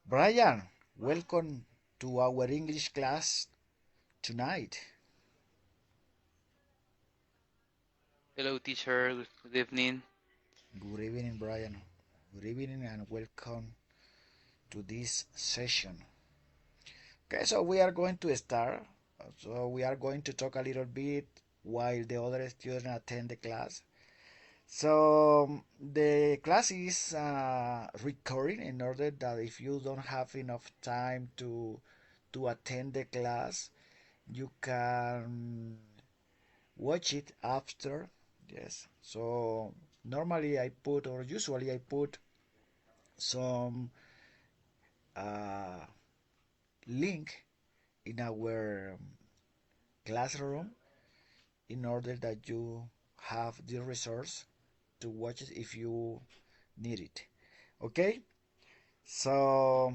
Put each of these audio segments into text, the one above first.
Brian, welcome to our English class tonight. Hello, teacher. Good evening. Good evening, Brian. Good evening and welcome to this session. Okay, so we are going to start. So we are going to talk a little bit while the other students attend the class. So the class is recording in order that if you don't have enough time to attend the class, you can watch it after. Yes, so normally I put, or usually I put some uh, link in our classroom in order that you have the resource to watch it if you need it. Okay, so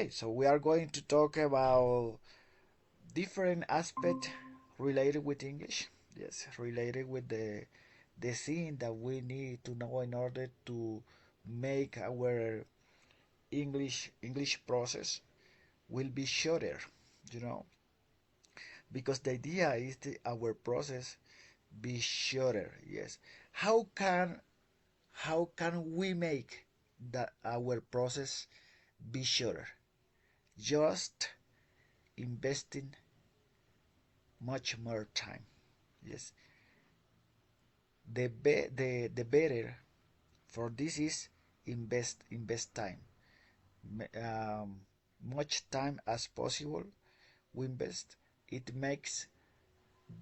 so we are going to talk about different aspect related with English. Yes, related with the thing that we need to know in order to make our English process will be shorter, you know, because the idea is our process be shorter. Yes, how can we make that our process be shorter? Just investing much more time. Yes, the better for this is invest time. Much time as possible we invest. It makes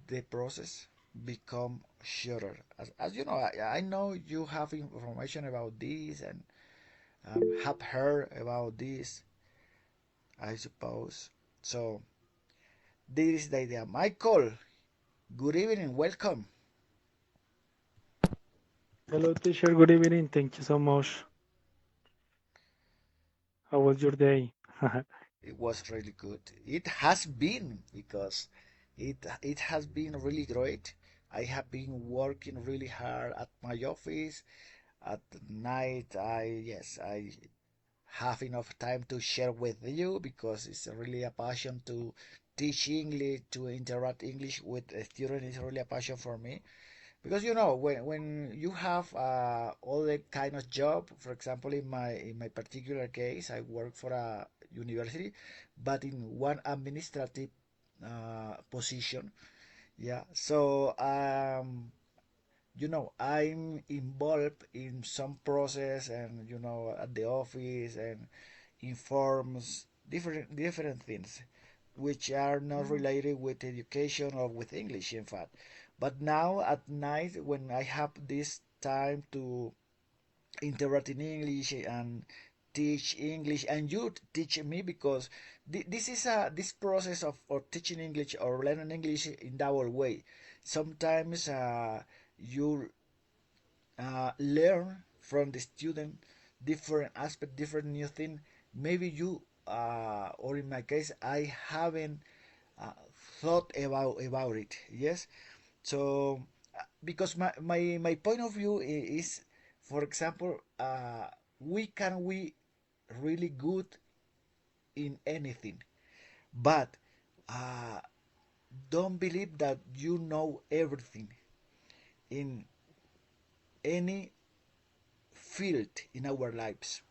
the process become shorter. As you know, I know you have information about this and have heard about this, I suppose. So this is the idea. Michael, good evening, welcome. Hello, teacher. Good evening. Thank you so much. How was your day? It was really good. It has been because it has been really great. I have been working really hard at my office. At night, I have enough time to share with you because it's really a passion to teach English, to interact English with a student is really a passion for me. Because you know when you have other kind of job, for example, in my particular case, I work for a university, but in one administrative position. Yeah, so you know I'm involved in some process and you know at the office and informs different things which are not related with education or with English in fact. But now at night when I have this time to interact in English and teach English and you teach me because this is this process of teaching English or learning English in double way. Sometimes you learn from the student different aspect, different new thing. Maybe you or in my case, I haven't uh, thought about it. Yes, so because my point of view is, for example, we really good in anything, but uh, don't believe that you know everything in any field in our lives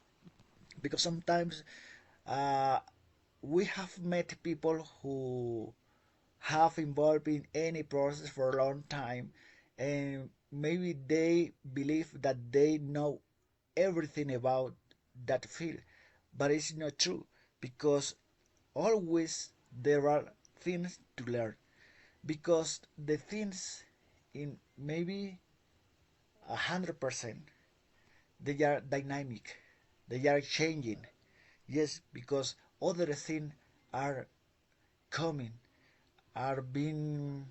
because sometimes uh, we have met people who have involved in any process for a long time and maybe they believe that they know everything about that field, but it's not true because always there are things to learn because the things in maybe 100% they are dynamic, they are changing. Yes, because other things are coming, are being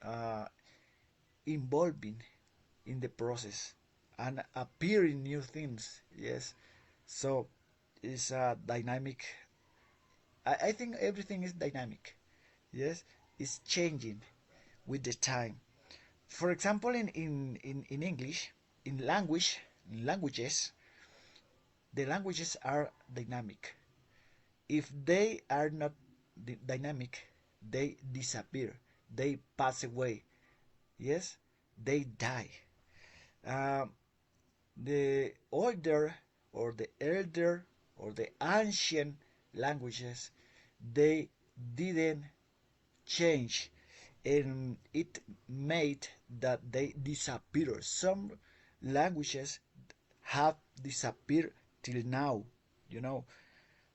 uh, involving in the process and appearing new things. Yes, so it's a dynamic. I think everything is dynamic. Yes, it's changing with the time. For example, in English, in languages, the languages are dynamic. if they are not dynamic, they disappear, they pass away. Yes, they die. Um, the older or the elder or the ancient languages, they didn't change, and it made that they disappear. Some languages have disappeared till now. You know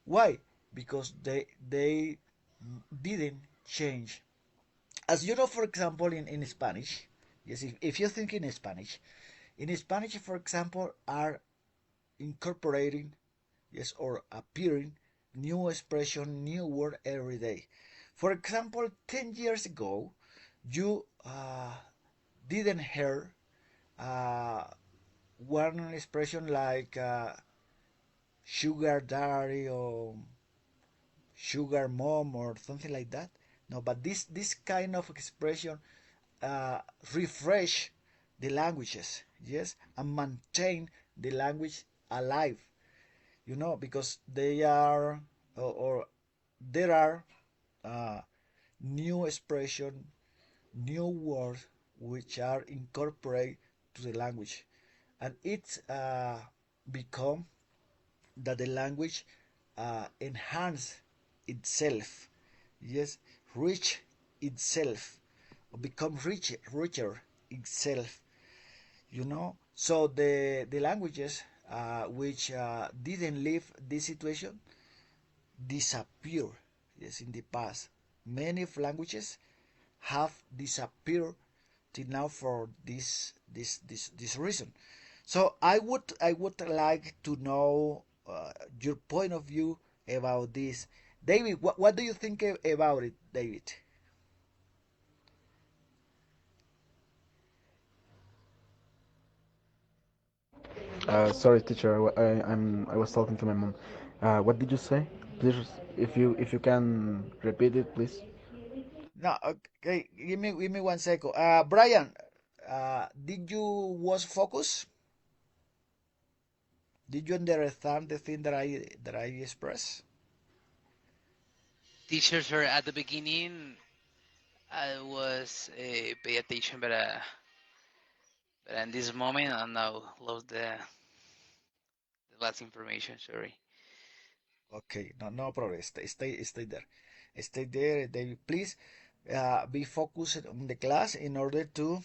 why? Because they didn't change. As you know, for example, in Spanish, yes, if you think in Spanish, for example, are incorporating, yes, or appearing new expression, new word every day. For example, 10 years ago, you didn't hear uh, one expression like sugar daddy or sugar mom or something like that. No, but this kind of expression uh, refresh the languages, yes, and maintain the language alive. Because they are or there are uh, new expression, new words which are incorporated to the language, and it's become that the language enhance itself, yes, reach itself, or become richer itself. So the languages which didn't live this situation disappear, yes, in the past. Many languages have disappeared till now for this reason. So I would like to know your point of view about this. David, what do you think about it, David? Sorry, teacher. I was talking to my mom. What did you say? Please, if you can repeat it, please. No, okay, give me 1 second. Brian, did you was focus? Did you understand the thing that I expressed? Teacher, sir, at the beginning, I was pay attention, but in this moment, I now lost the last information. Sorry. Okay, no problem. Stay there. Stay there, David. Please be focused on the class in order to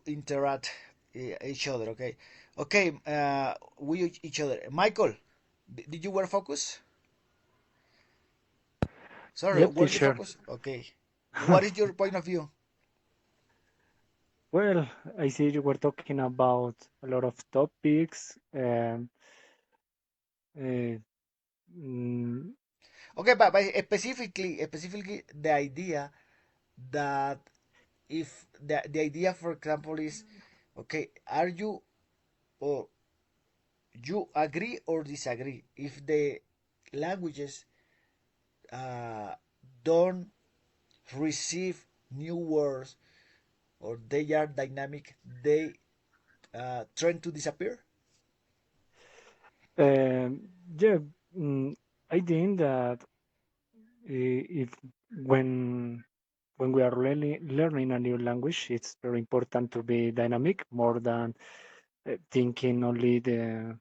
interact each other. Okay, okay. We each other. Michael, did you were focus? Sorry, Yep, were you teacher. focus? Okay. What is your point of view? Well, I see you were talking about a lot of topics. Uh, mm, Okay, but specifically the idea that if the idea, for example, is okay, are you or you agree or disagree if the languages uh, don't receive new words or they are dynamic, they tend to disappear? um, yeah, I think that if when when we are learning a new language, it's very important to be dynamic more than thinking only the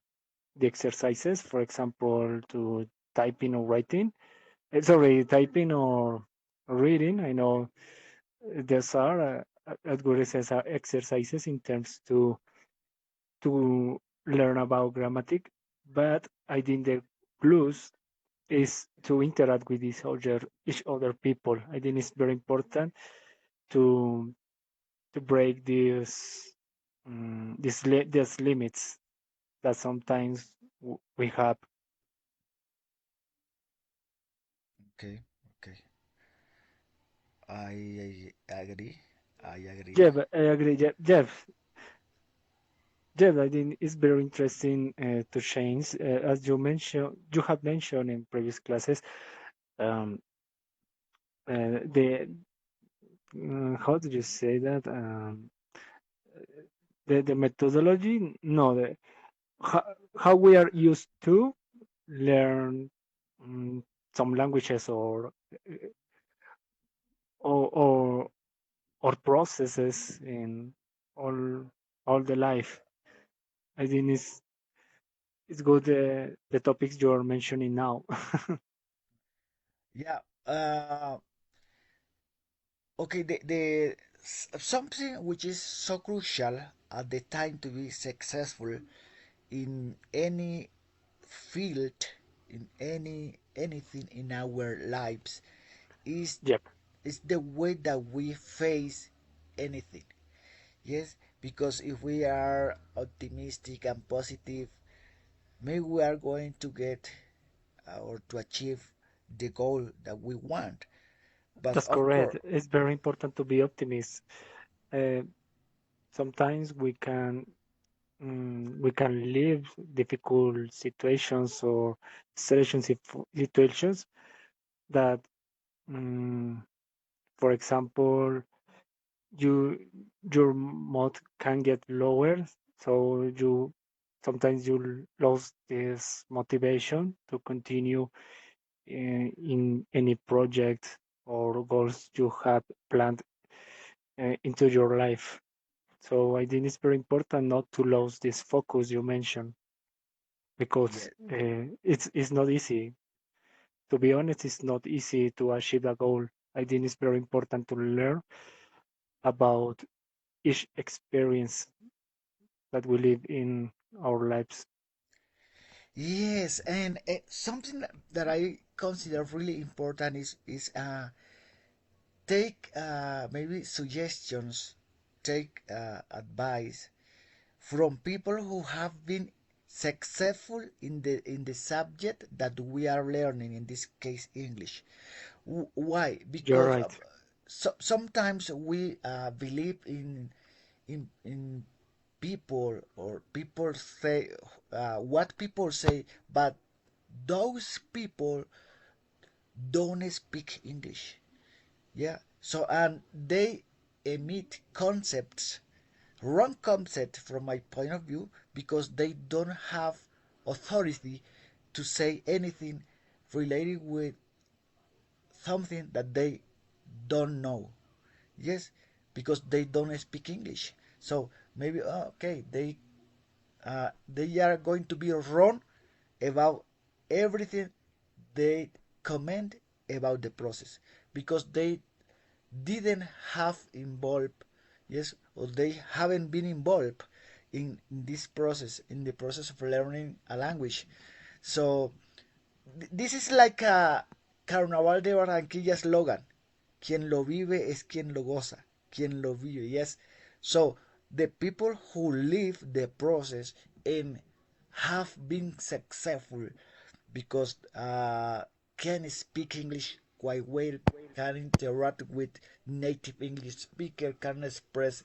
exercises. For example, to typing or writing. Sorry, typing or reading. I know these are good exercises in terms to learn about grammatic, but I think the plus is to interact with each other people. I think it's very important to to break these limits that sometimes we have. Okay, okay. I agree. I agree. Yeah, but I agree. Yeah, Jeff, I think it's very interesting to change. As you have mentioned in previous classes, um, the how did you say that? The methodology, no, how we are used to learn mm, some languages or or processes in all all the life. I think it's good the topics you're mentioning now. Yeah. Okay. Something which is so crucial at the time to be successful in any field, in anything in our lives, is Yep, is the way that we face anything. Yes, because if we are optimistic and positive, maybe we are going to get or to achieve the goal that we want. But that's of correct. course, It's very important to be optimist. Uh, Sometimes we can live difficult situations or situations that, mm, for example, you your mood can get lower, so you sometimes you lose this motivation to continue in any project or goals you have planned into your life. So I think it's very important not to lose this focus you mentioned yeah, because it's not easy. To be honest, it's not easy to achieve a goal. I think it's very important to learn about each experience that we live in our lives. yes, and something that I consider really important is take maybe suggestions, take advice from people who have been successful in the subject that we are learning, in this case English. Why? You're Because right. sometimes we believe in people, or people say what people say, but those people don't speak English. Yeah. So and they emit concepts, wrong concept from my point of view, because they don't have authority to say anything related with something that they don't know. Yes, because they don't speak English. So maybe okay, they are going to be wrong about everything they comment about the process, because they didn't have involved, yes, or they haven't been involved in this process, in the process of learning a language. So this is like a Carnaval de Barranquilla slogan: quien lo vive es quien lo goza, quien lo vive. Yes. So the people who live the process and have been successful, because can speak English quite well, can interact with native English speaker, can express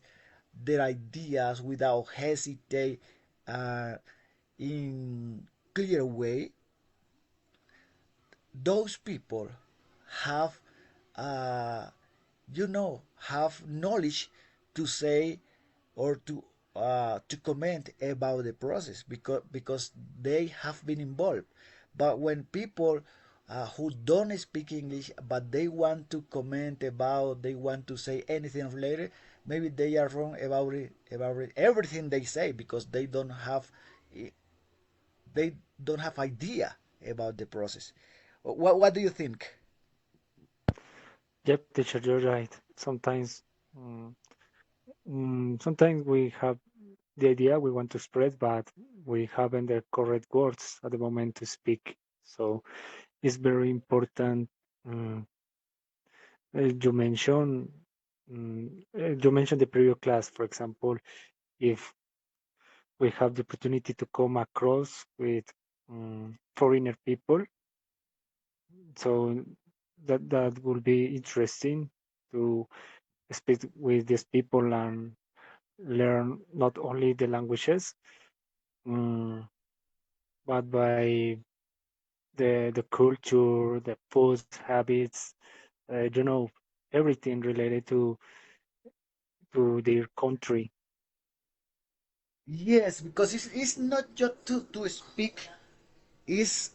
their ideas without hesitate, uh, in clear way. Those people have uh, have knowledge to say, or to comment about the process, because they have been involved. But when people who don't speak English, but they want to comment about, they want to say anything related, maybe they are wrong about it, everything they say, because they don't have idea about the process. What do you think? Yep, teacher, you're right. Mm, Sometimes we have the idea we want to spread, but we haven't the correct words at the moment to speak. So it's very important. mm, you mentioned you mentioned the previous class, for example, if we have the opportunity to come across with foreigner people, so that will be interesting to speak with these people and learn not only the languages, um, but by the culture, the food habits, everything related to their country. Yes, because it's not just to speak, it's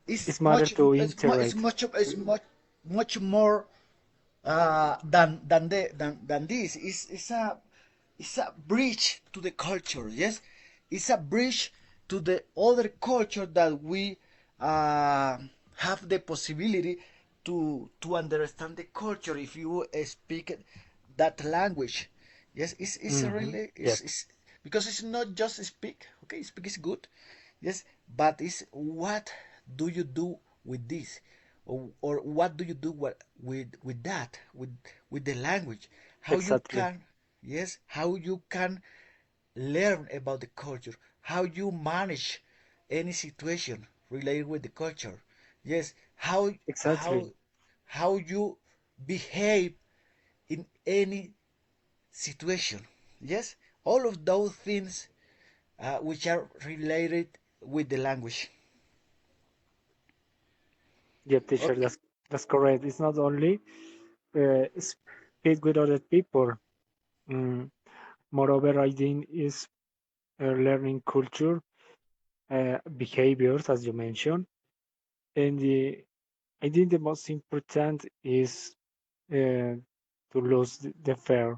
It's It's matter to it's interact. much more than this. It's a bridge to the culture. Yes, it's a bridge to the other culture that we have the possibility to understand the culture if you speak that language. Yes, it's really Yes, it's because it's not just speak. Okay, speak is good. Yes, but it's what do you do with this, or what do you do with that, with the language? How you exactly, can, yes, how you can learn about the culture, how you manage any situation related with the culture. Yes, exactly. how you behave in any situation. Yes, all of those things which are related with the language. Yeah, teacher, Okay. that's correct. It's not only speak with other people. Mm, Moreover, I think is learning culture, behaviors, as you mentioned, and I think the most important is to lose the fear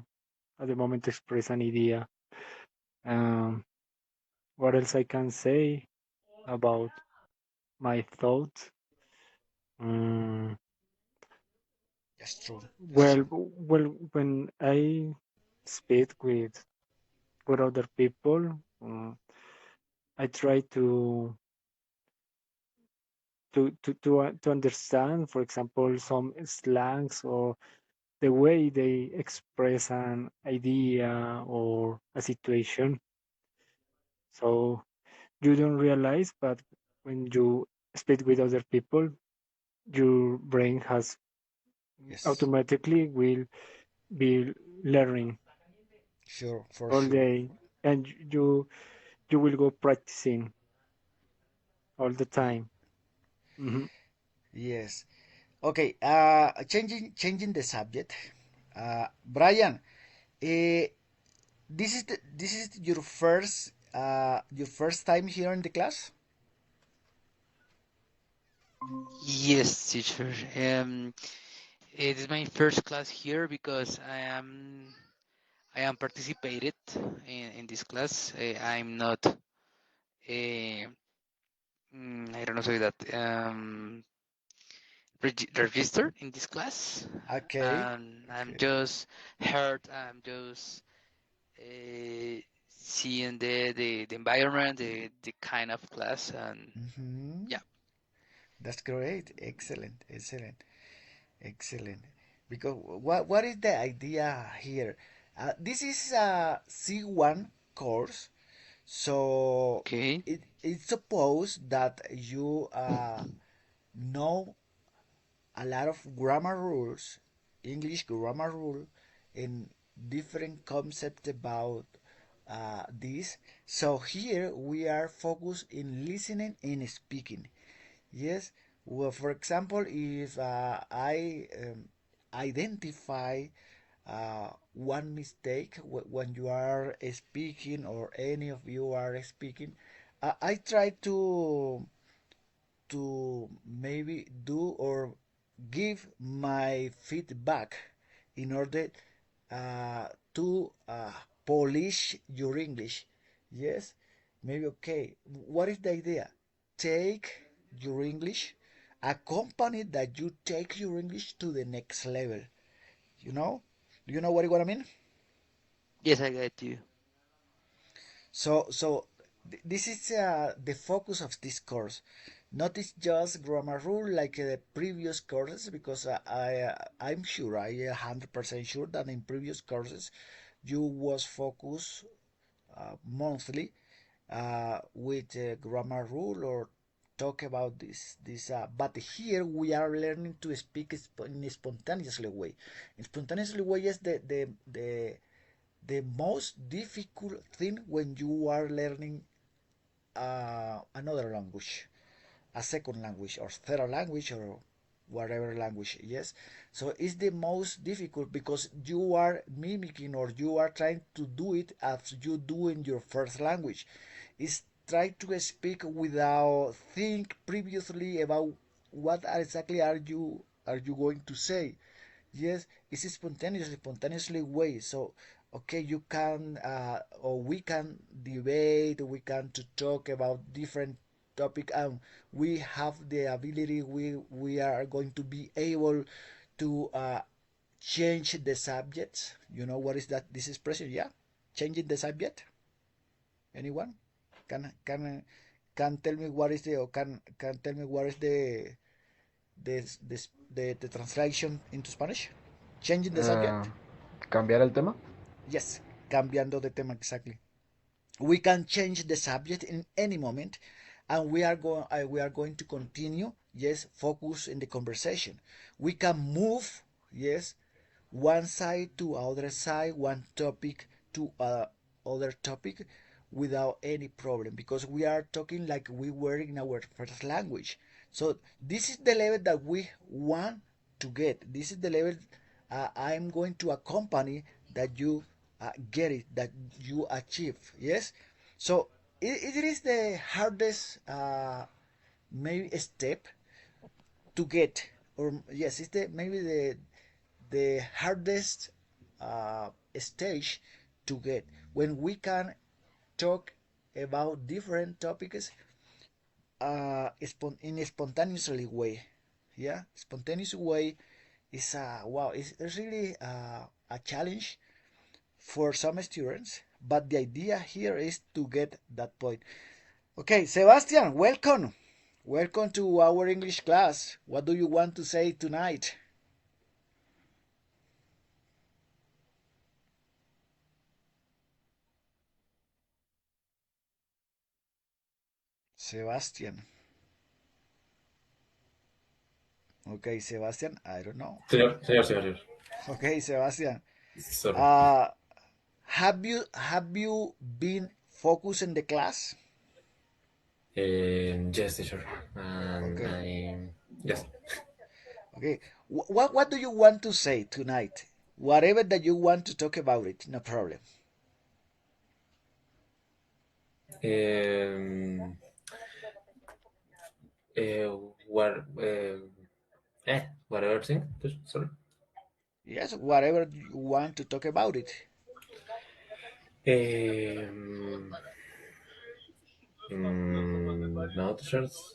at the moment to express an idea. Um, what else I can say about my thoughts? Mm, That's true. That's well, true. when I speak with other people, I try to understand, for example, some slangs or the way they express an idea or a situation. So you don't realize, but when you speak with other people, your brain has Yes. automatically will be learning Sure. For all sure. day, and you will go practicing all the time. Hmm. Yes. Okay. Changing the subject. Brian. This is your first time here in the class. Yes, teacher. It is my first class here because I am participated in this class. I'm not I don't know say that registered in this class, Okay. and I'm Okay. just heard. I'm just seeing the environment, the kind of class, and Mm-hmm. yeah. That's great. Excellent. Excellent. Excellent. Because what is the idea here? This is a C1 course, so Okay. it's supposed that you know a lot of grammar rules, English grammar rule, and different concepts about this. So here we are focused in listening and speaking. Yes. Well, for example, if I identify one mistake when you are speaking or any of you are speaking, I try to maybe do or give my feedback in order to polish your English. Yes, maybe okay. What is the idea? Take your English, accompany that you take your English to the next level. You know? Do you know what I mean? Yes, I get you. So this is the focus of this course. Not it's just grammar rule like the previous courses because I'm sure I 100% sure that in previous courses you was focused monthly with grammar rule or talk about this but here we are learning to speak in a spontaneously way. In spontaneously way is the most difficult thing when you are learning another language, a second language or third language or whatever language. Yes, so it's the most difficult because you are mimicking or you are trying to do it as you do in your first language. It's try to speak without think previously about what exactly are you going to say. Yes, it's spontaneously way. So okay, you can or we can debate, we can to talk about different topic, and we have the ability, we are going to be able to change the subject. You know what is that, this expression? Yeah, changing the subject. Anyone can tell me what is the, or can tell me what is the translation into Spanish? Changing the Uh, subject? Cambiar el tema. Yes, cambiando de tema, exactly. We can change the subject in any moment, and we are going to continue. Yes, focus in the conversation. We can move. Yes, one side to other side, one topic to other topic without any problem, because we are talking like we were in our first language. So this is the level that we want to get. This is the level I'm going to accompany that you get it, that you achieve. Yes. So it is the hardest maybe step to get, or yes, it's the maybe the hardest stage to get, when we can talk about different topics in a spontaneously way. Yeah, spontaneous way is wow, it's really a challenge for some students, but the idea here is to get that point. Okay, Sebastian, welcome to our English class. What do you want to say tonight? Sebastian. Okay, Sebastian, I don't know. Señor. Okay, Sebastian. Sorry. Uh, have you been focused in the class? Yes, teacher. And Okay, yes. okay. What do you want to say tonight? Whatever that you want to talk about it, no problem. Um, uh, what, whatever thing. Sorry. Yes, whatever you want to talk about it. Um, no, teachers.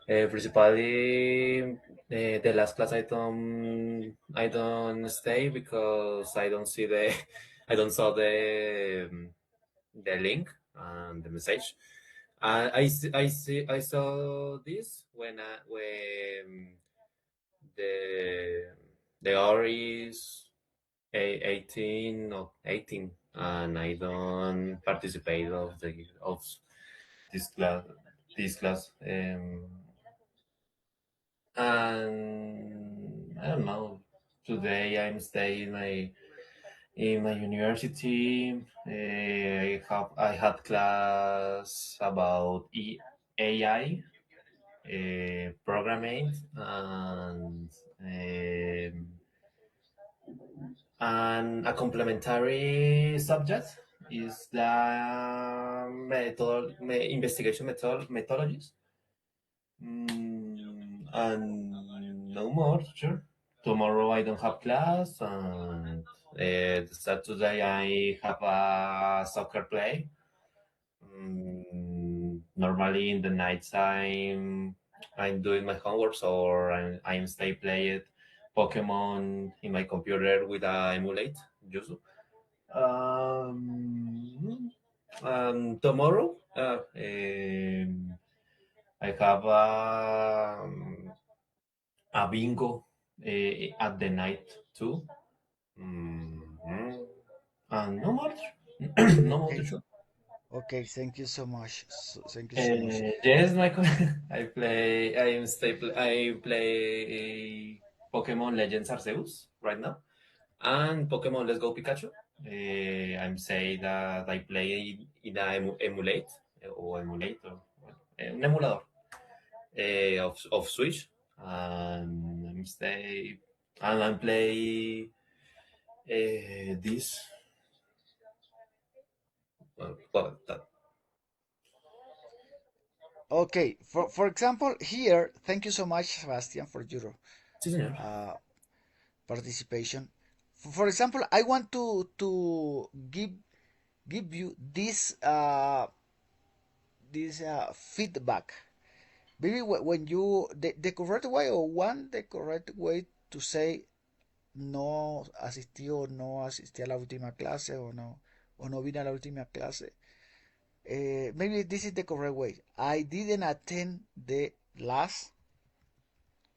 Principally, the last class I don't stay because I don't see the I don't saw the link and the message. I saw this when the the hour is 18 or 18, and I don't participate of this class this class. And I don't know. Today I'm staying in my university. I had class about AI, programming, and a complementary subject is the investigation methodologies. And no more, sure. Tomorrow I don't have class, and Saturday I have a soccer play. Normally in the night time, I'm doing my homeworks, or I'm stay playing Pokemon in my computer with a emulate. Yuzu. And tomorrow, I have a bingo at the night too. Mhm. And no more, no more to Okay, show. okay. Thank you so much. Thank you so much. Yes, Michael. I play. I play Pokemon Legends Arceus right now, and Pokemon Let's Go Pikachu. I'm saying that I play in a emulate or emulator, un emulador of Switch, and I'm play this. Well, Okay, for example, here, thank you so much, Sebastian, for your Sí, señor. uh, participation. For example, I want to give you this feedback. Maybe when you the correct way or one the correct way to say no asistí o no asistí a la última clase o no vine a la última clase. Maybe this is the correct way. I didn't attend the last.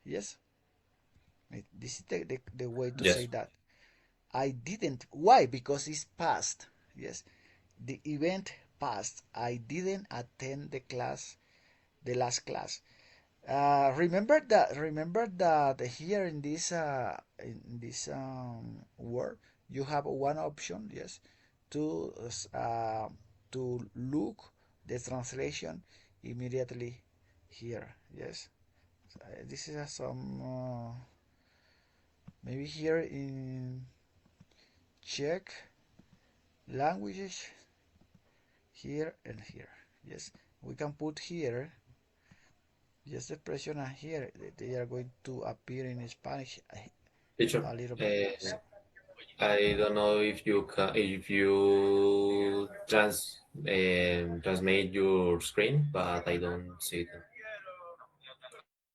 Yes, this is the way to say Yes. that. I didn't. Why? Because it's past. Yes, the event passed. I didn't attend the class, the last class. Remember that here in this word you have one option. Yes, to uh, to look the translation immediately here. Yes, this is some maybe here in Czech languages here and here. Yes, we can put here. Just the expression here, they are going to appear in Spanish Teacher, a little bit. I don't know if you transmit your screen, but I don't see it.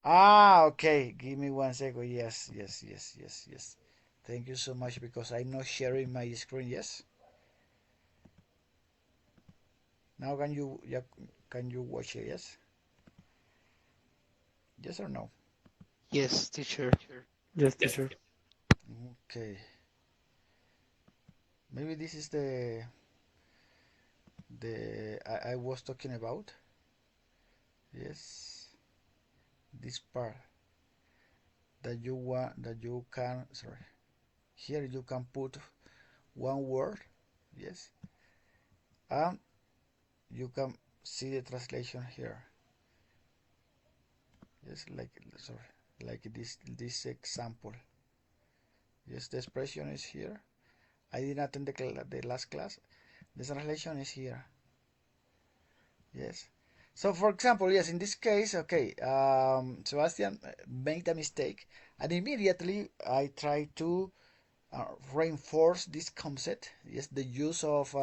Ah, okay. Give me 1 second. Yes, yes, yes, yes, yes. Thank you so much because I'm not sharing my screen. Yes. Now can you can you watch it? Yes. Yes or no? Yes, teacher. Yes, Yes. teacher. Okay. Maybe this is the I was talking about. Yes. This part that you want that you can sorry. Here you can put one word. Yes. And you can see the translation here. Yes, like sorry, like this example. Yes, the expression is here. I didn't attend the last class. The translation is here. Yes. So for example, yes, in this case, okay, Sebastian made a mistake, and immediately I try to reinforce this concept. Yes, the use of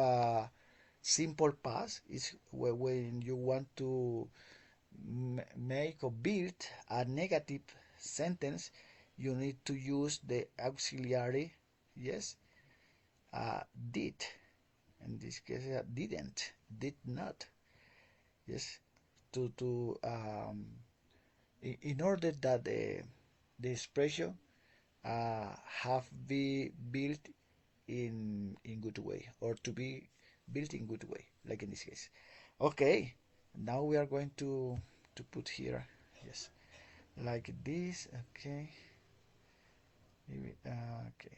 simple past is when you want to make or build a negative sentence, you need to use the auxiliary, yes, did. In this case, did not, yes, to in order that the expression have be built in good way or to be built in good way, like in this case. Okay, now we are going to put here, yes, like this. Okay, maybe okay,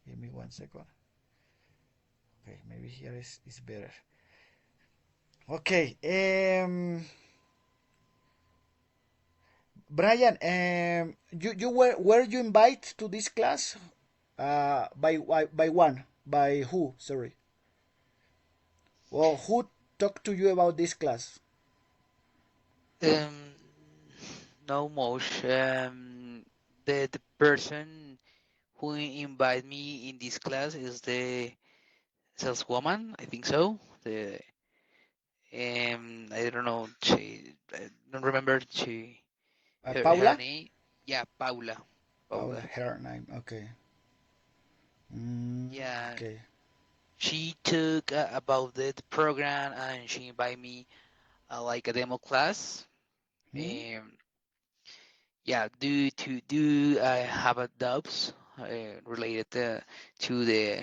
give me 1 second. Okay, maybe here is better. Okay, Brian, you were you invited to this class by one, by who, sorry, well, who talked to you about this class? Um, no much. The person who invited me in this class is the saleswoman. I think so. The I don't know. I don't remember her Paula. name. Yeah, Paula. Paula, Paula. her name. Okay. Yeah, Okay. she took about the program and she invited me like a demo class. Hmm? Um, yeah, do I have a doubts related to the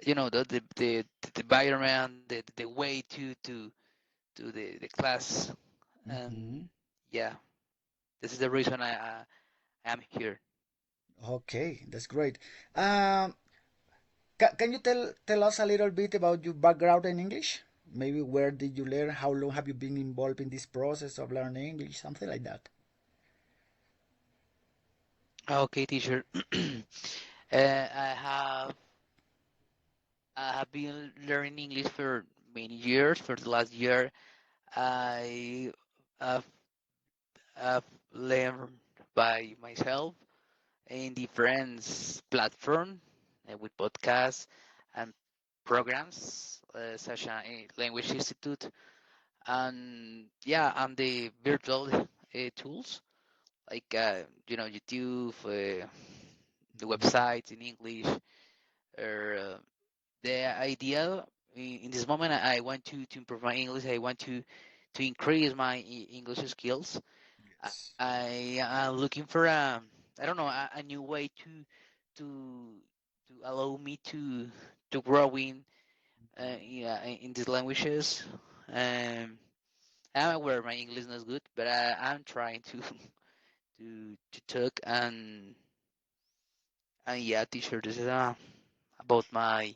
the environment, the way to the class, and Hmm. yeah, this is the reason I am here. Okay, that's great. Um, can you tell us a little bit about your background in English? Maybe where did you learn? How long have you been involved in this process of learning English? Something like that. Okay, teacher. I have been learning English for many years. For the last year, I have, have learned by myself in different platforms with podcasts and programs such as Language Institute and the virtual tools like YouTube, the websites in English, or the idea in this moment I want to improve my English. I want to increase my English skills. Yes. I am looking for I don't know a new way to to allow me to grow in these languages. Um, I'm aware my English is not good, but I'm trying to to talk and yeah, teacher. This is about my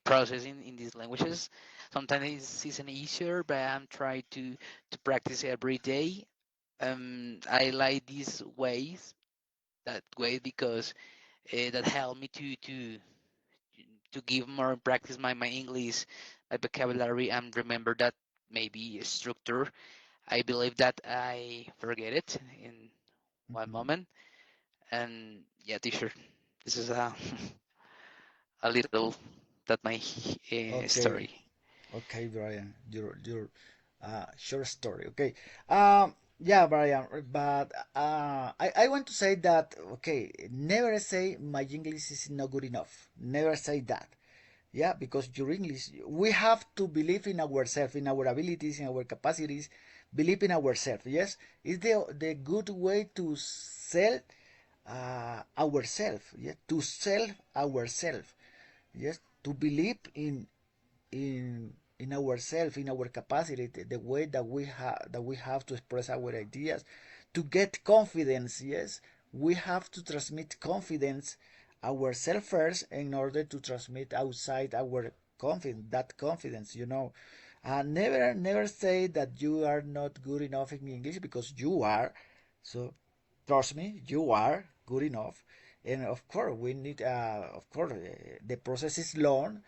process in these languages. Sometimes it's an easier, but I'm trying to practice every day. I like these ways that way because that help me to give more practice my English, my vocabulary, and remember that maybe structure. I believe that I forget it in one Mhm. moment, and yeah, teacher, this is a little that my Okay. story. Okay, Brian, your short story. Okay. Yeah, Brian, but I want to say that okay, never say my English is not good enough. Never say that. Yeah, because your English, we have to believe in ourselves, in our abilities, in our capacities, believe in ourselves. Yes, it's the good way to sell ourselves. Yeah, to sell ourselves. Yes, to believe in ourselves, in our capacity, the way that we have to express our ideas, to get confidence. Yes, we have to transmit confidence ourselves first in order to transmit outside our confidence. That confidence, never say that you are not good enough in English because you are. So trust me, you are good enough. And of course, we need, of course, the process is long.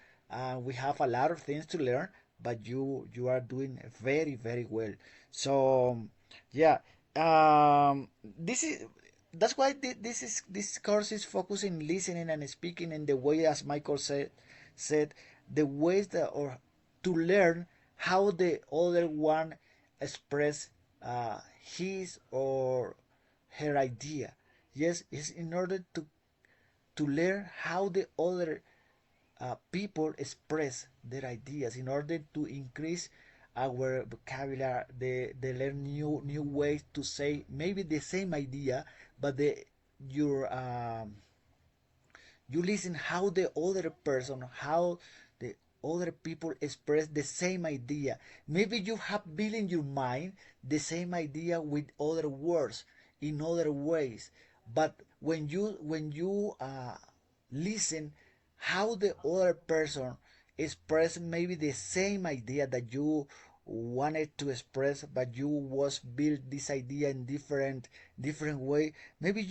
We have a lot of things to learn, but you are doing very well. So yeah, this is that's why this course is focusing listening and speaking in the way as Michael said the ways that or to learn how the other one express his or her idea. Yes, it's in order to learn how the other people express their ideas in order to increase our vocabulary. They learn new ways to say maybe the same idea, but your you listen how the other person, how the other people express the same idea. Maybe you have built in your mind the same idea with other words in other ways, but when you listen how the other person express maybe the same idea that you wanted to express, but you was built this idea in different way. Maybe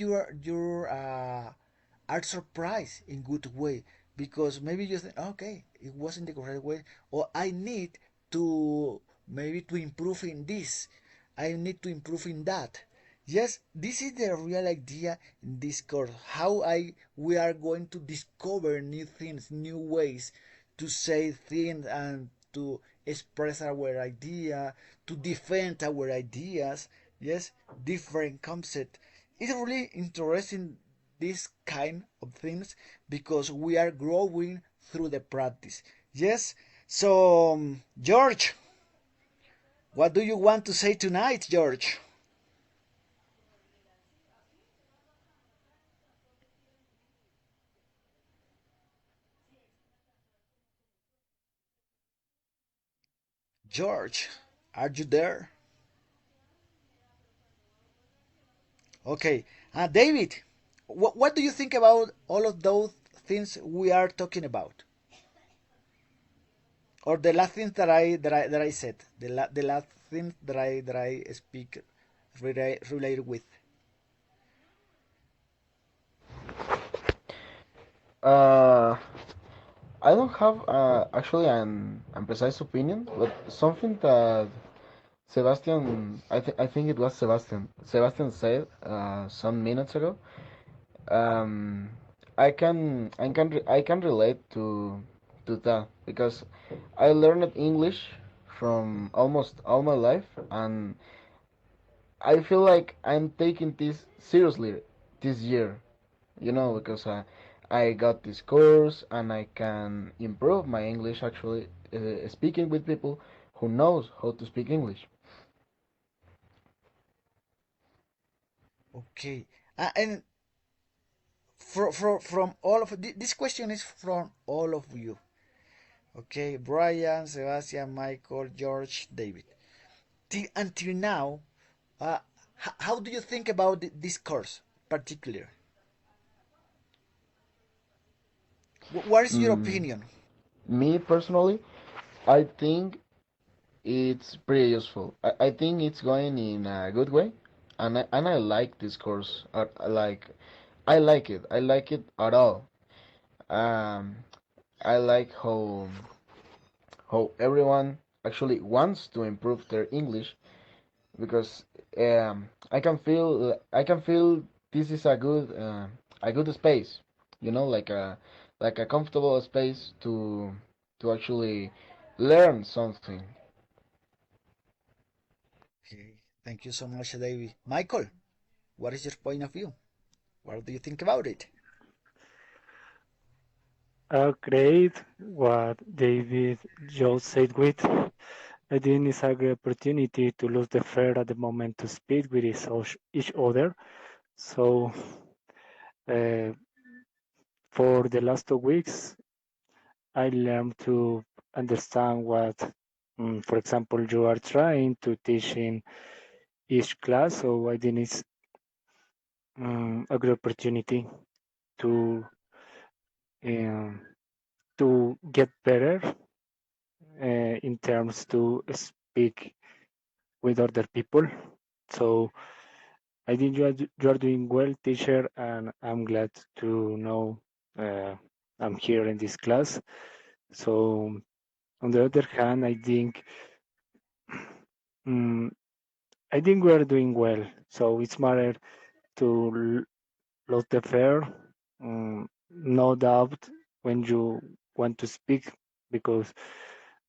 are surprised in good way because maybe you think okay, it wasn't the correct way, or I need to maybe to improve in this, I need to improve in that. Yes, this is the real idea in this course, how I we are going to discover new things, new ways to say things and to express our idea, to defend our ideas. Yes, different concept. It's really interesting this kind of things because we are growing through the practice. Yes. So, George, what do you want to say tonight, George? George, are you there? Okay. David, what do you think about all of those things we are talking about? Or the last things that I said, the last things that I speak related with. Uh, I don't have actually an precise opinion, but something that Sebastian, I think it was Sebastian said some minutes ago. Um, I can relate to that because I learned English from almost all my life, and I feel like I'm taking this seriously this year. Because I got this course and I can improve my English actually speaking with people who knows how to speak English. Okay. And from all of this question is from all of you. Okay, Brian, Sebastian, Michael, George, David. Until now, uh, how do you think about this course, particular? What is your Mm, opinion? Me personally, I think it's pretty useful. I think it's going in a good way, and I like this course. I like it. I like it at all. Um, I like how everyone actually wants to improve their English because I can feel this is a good space, like a comfortable space to actually learn something. Okay, thank you so much, David. Michael, what is your point of view? What do you think about it? Great. What David just said with. I think it's a great opportunity to lose the fear at the moment to speak with each other. So uh, for the last 2 weeks, I learned to understand what, for example, you are trying to teach in each class. So I think it's a great opportunity to um, to get better in terms to speak with other people. So I think you are doing well, teacher, and I'm glad to know uh, I'm here in this class. So on the other hand, um, I think we are doing well. So it's matter to load the fair. No doubt when you want to speak because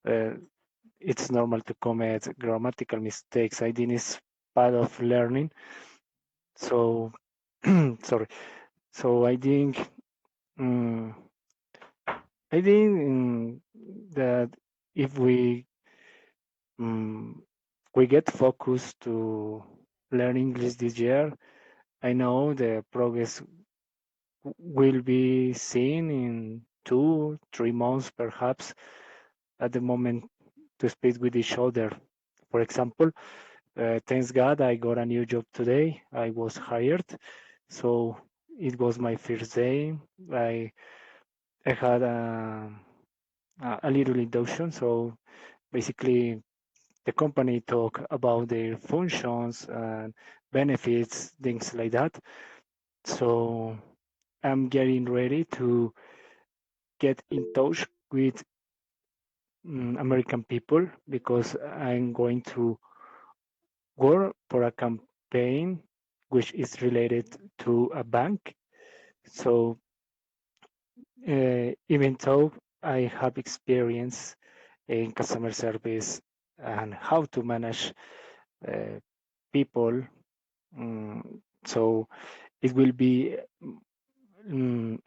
uh, it's normal to commit grammatical mistakes. I think it's part of learning. So sorry. So um, I think that if um, we get focused to learn English this year, I know the progress will be seen in 2, 3 months, perhaps, at the moment to speak with each other. For example, thanks God, I got a new job today. I was hired, so it was my first day. I I had a little induction, so basically the company talk about their functions and benefits, things like that. So I'm getting ready to get in touch with American people because I'm going to work for a campaign which is related to a bank. So even though I have experience in customer service and how to manage uh, people, so it will be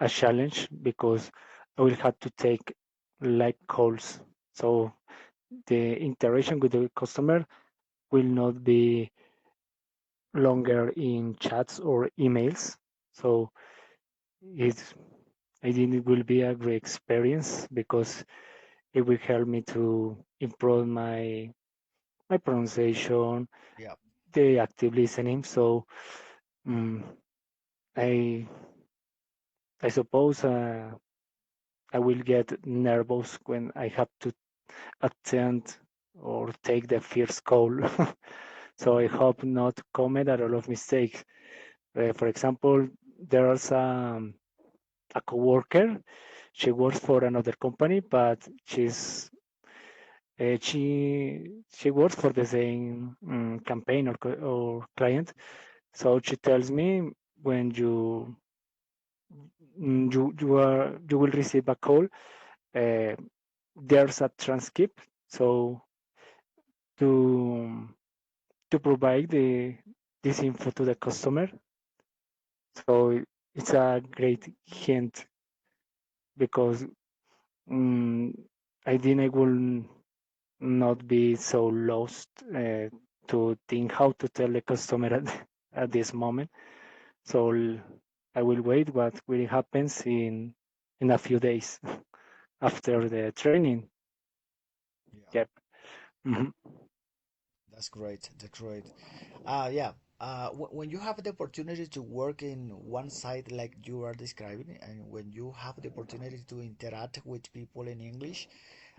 a challenge because I will have to take live calls. So the interaction with the customer will not be longer in chats or emails. So it's I think it will be a great experience because it will help me to improve my pronunciation, Yeah. the active listening. So um, I I suppose I will get nervous when I have to attend or take the first call. So I hope not commit a lot of mistakes. For example, there's a coworker. she works for another company, but she works for the same campaign or client. So she tells me when you will receive a call. Uh, there's a transcript, so to to provide this info to the customer. So it's a great hint because um, I think I will not be so lost to think how to tell the customer at this moment. So I will wait what really happens in a few days after the training. Yeah, Yep. Mhm. that's great. That's great. Yeah. When you have the opportunity to work in one side like you are describing, and when you have the opportunity to interact with people in English,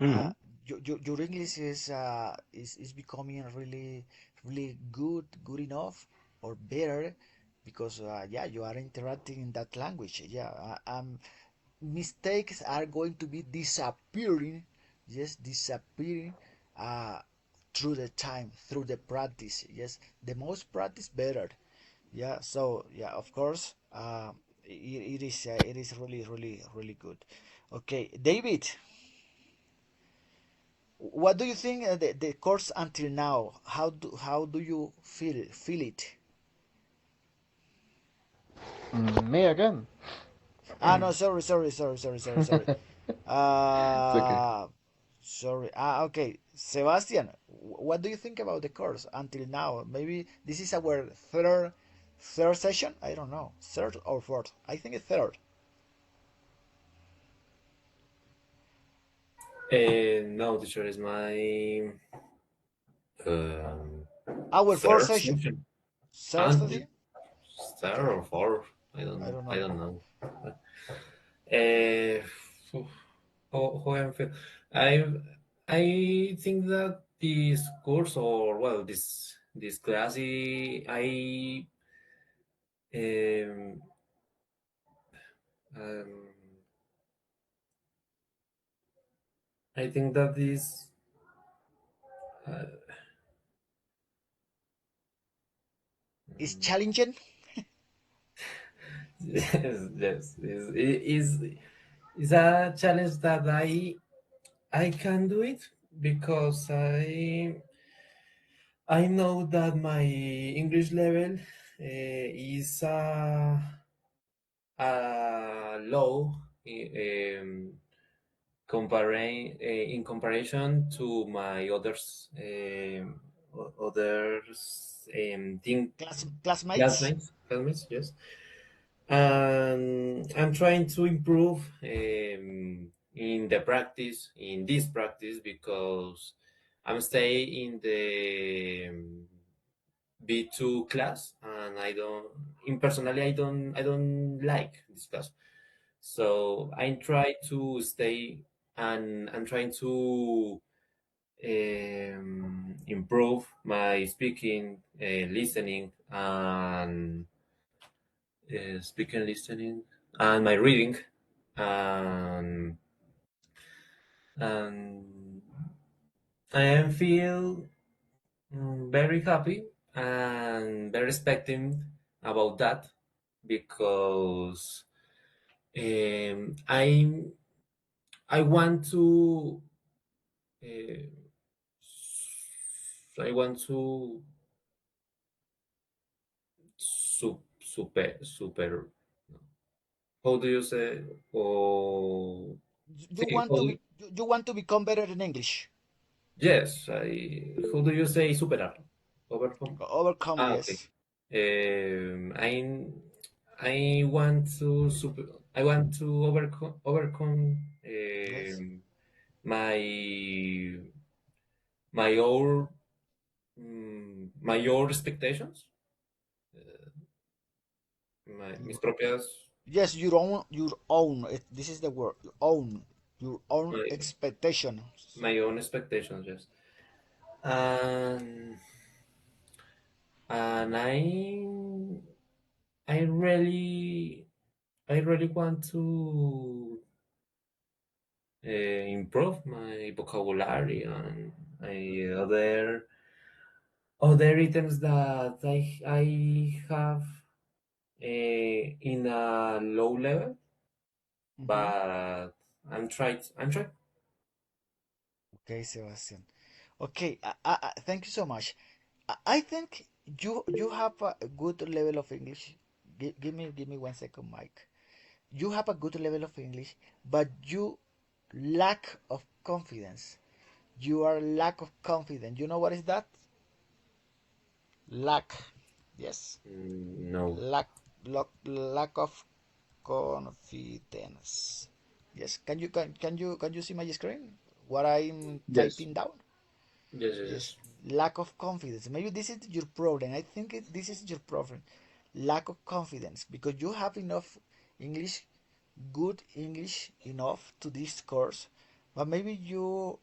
uh, Mhm. your English is becoming really good enough or better because yeah, you are interacting in that language. Yeah, mistakes are going to be disappearing, yes, disappearing uh, through the time, through the practice. Yes, the most practice better. Yeah, so yeah, of course, it is really good. Okay, David, what do you think the course until now? How do you feel it? Me again. No, sorry. It's okay. Uh, Sorry. Okay. Sebastian, what do you think about the course until now? Maybe this is our third session. I don't know, third or fourth. I think it's third. No, teacher, is my um, Our fourth third session. session. Third And session. third Okay. or fourth? I don't I know. don't know. Uh, how I feel. I I think that this course, or well, this class, um, um, I think that this uh, It's challenging. yes, is a challenge that I can do it because I know that my English level is low comparing in comparison to my others think Classmates. classmates, yes. And I'm trying to improve in the practice, in this practice, because I'm staying in the B2 class, and I don't, in personally, I don't like this class. So I try to stay, and I'm trying to improve my speaking, listening, and speaking, listening, and my reading, and and I am feel very happy and very expecting about that because I want to uh, I want to super. How do you say? Oh, You sí, want to be. You want to become better in English. yes. How do you say superar? Overcome. Overcome. Okay. Yes. Um, I I want to super. I want to overcome Yes. my my own my own expectations. Mis Your, propias yes. Your own. This is the word. Your own. Your own my, expectations. my own expectations. Yes. And and I really I really want improve my vocabulary and other items that I have in a low level, Mm-hmm. but I'm trying. Okay, Sebastian. Okay, thank you so much. I think you have a good level of English. Give me 1 second, Mike. You have a good level of English, but you lack of confidence. You are lack of confidence. You know what is that? Lack. Yes. No. Lack of confidence. Yes. Can you see my screen? What I'm Yes. typing down? Yes. Yes. Yes. Yes. Lack of confidence. Maybe this is your problem. I think this is your problem. Lack of confidence because you have enough English, good English enough to this course, but maybe you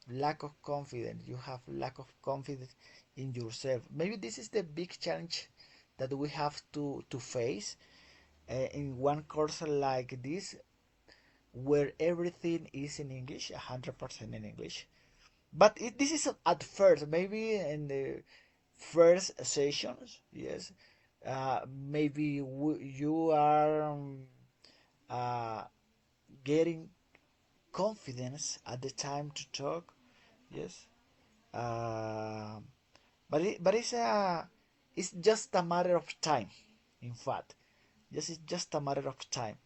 lack of confidence. You have lack of confidence in yourself. Maybe this is the big challenge that we have to face in one course like this, where everything is in English, 100% in English. But this is at first, maybe in the first sessions, yes. Maybe you are uh, getting confidence at the time to talk, yes. Uh, but it's just a matter of time. In fact, yes, it's just a matter of time.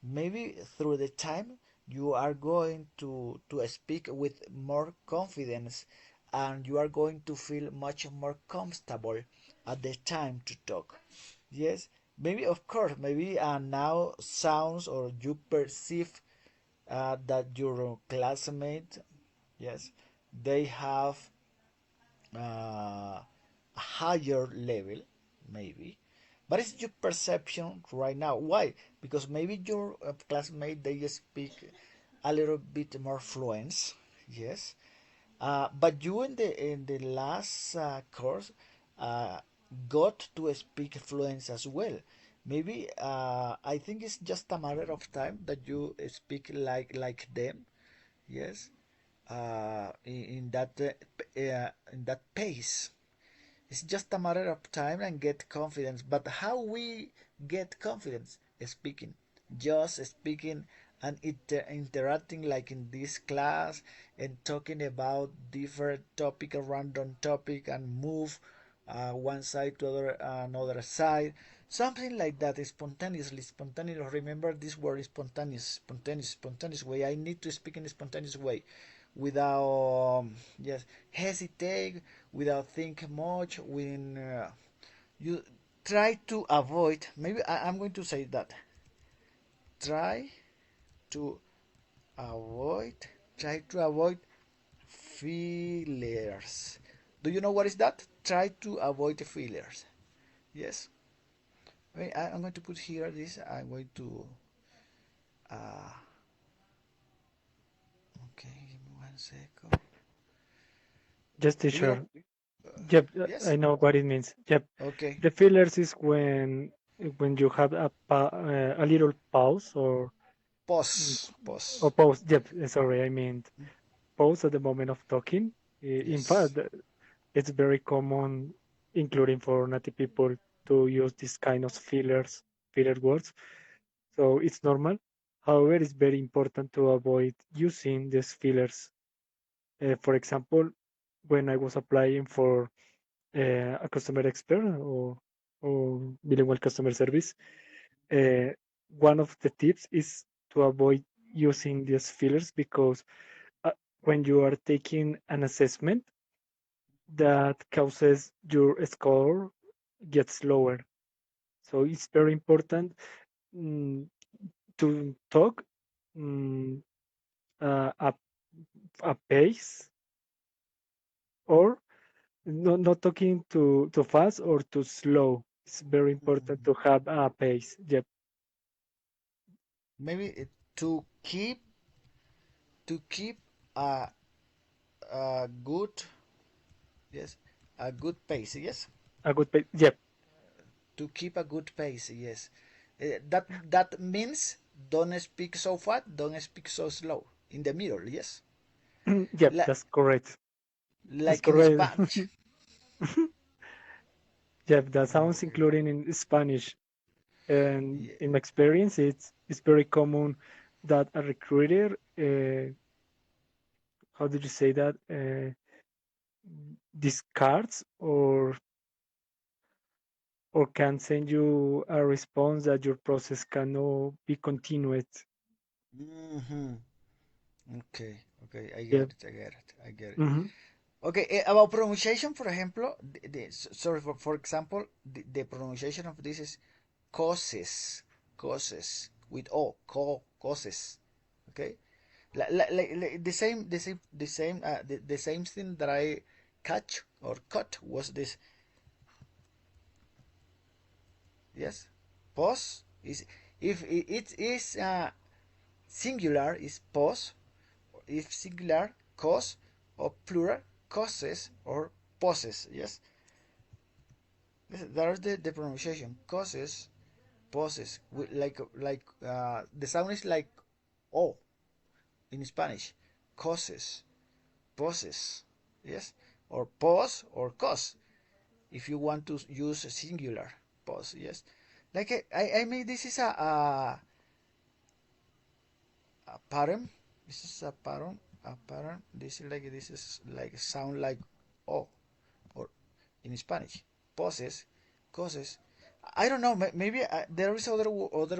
Maybe through the time you are going to speak with more confidence, and you are going to feel much more comfortable at the time to talk. Yes, maybe, of course, maybe now sounds or you perceive that your classmate, yes, they have a higher level, maybe, but it's your perception right now. Why? Because maybe your classmate, they speak a little bit more fluent, yes, but you in the last course uh, got to speak fluent as well. Maybe I think it's just a matter of time that you speak like them, yes, in that pace. It's just a matter of time and get confidence. But how we get confidence? Speaking, just speaking and interacting like in this class and talking about different topic, a random topic, and move one side to another side. Something like that, spontaneously, spontaneous. Remember this word, spontaneous, spontaneous, spontaneous way. I need to speak in a spontaneous way, without yes, hesitate, without think much. When you try to avoid, maybe I'm going to say that, try to avoid try to avoid fillers. Do you know what is that? Try to avoid fillers. Yes. I'm going to put here this. I'm going to uh okay, give me 1 second. Yes, Do you know? teacher. Yep, I Yes. know what it means. Yep. Okay. The fillers is when you have a little pause or Pause. pause. Yep, sorry, I mean pause at the moment of talking. In Yes. fact, it's very common, including for native people, to use this kind of filler words. So it's normal. However, it's very important to avoid using these fillers. For example, when I was applying for a customer expert or bilingual customer service, uh, one of the tips is to avoid using these fillers because uh, when you are taking an assessment, that causes your score gets lower. So it's very important mm, to talk mm, a, a pace or not talking too fast or too slow. It's very important to have a pace. Yep, Maybe to keep a, a good, yes, a good pace, yes, a good pace. Yep, to keep a good pace, yes. That means don't speak so fast, don't speak so slow. In the middle, yes. Yep, La- that's correct. That's like in correct. Spanish. Yep, that sounds Okay. including in Spanish. And Yeah. in my experience, it's very common that a recruiter, how did you say that, discards or can send you a response that your process cannot be continued. Mm-hmm. Okay. Okay. I Yeah. get it. I get it. I get it. Mm-hmm. Okay. About pronunciation, for example, sorry, for example, the pronunciation of this is causes, causes with o, causes. Okay. Like the same thing that I catch or cut was this. Yes. Pause is if it is singular is pause, if singular cause, or plural causes or poses. Yes, there's the pronunciation causes, poses. The sound is like o in Spanish, causes, poses. Yes, or pause or cause if you want to use a singular pause. Yes, like I mean this is a pattern. This is a pattern. A pattern. This is like sound like oh or in Spanish. Poses, causes. I don't know. Maybe there is other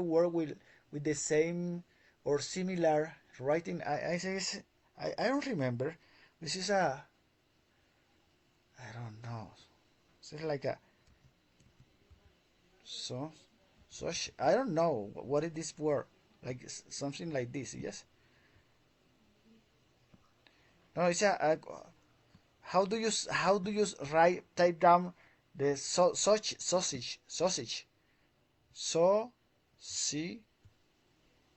word with the same or similar writing. I say I don't remember. This is a I don't know. This is like a so I don't know what is this word like something like this. Yes. No, it's a how do you write type down the sausage so see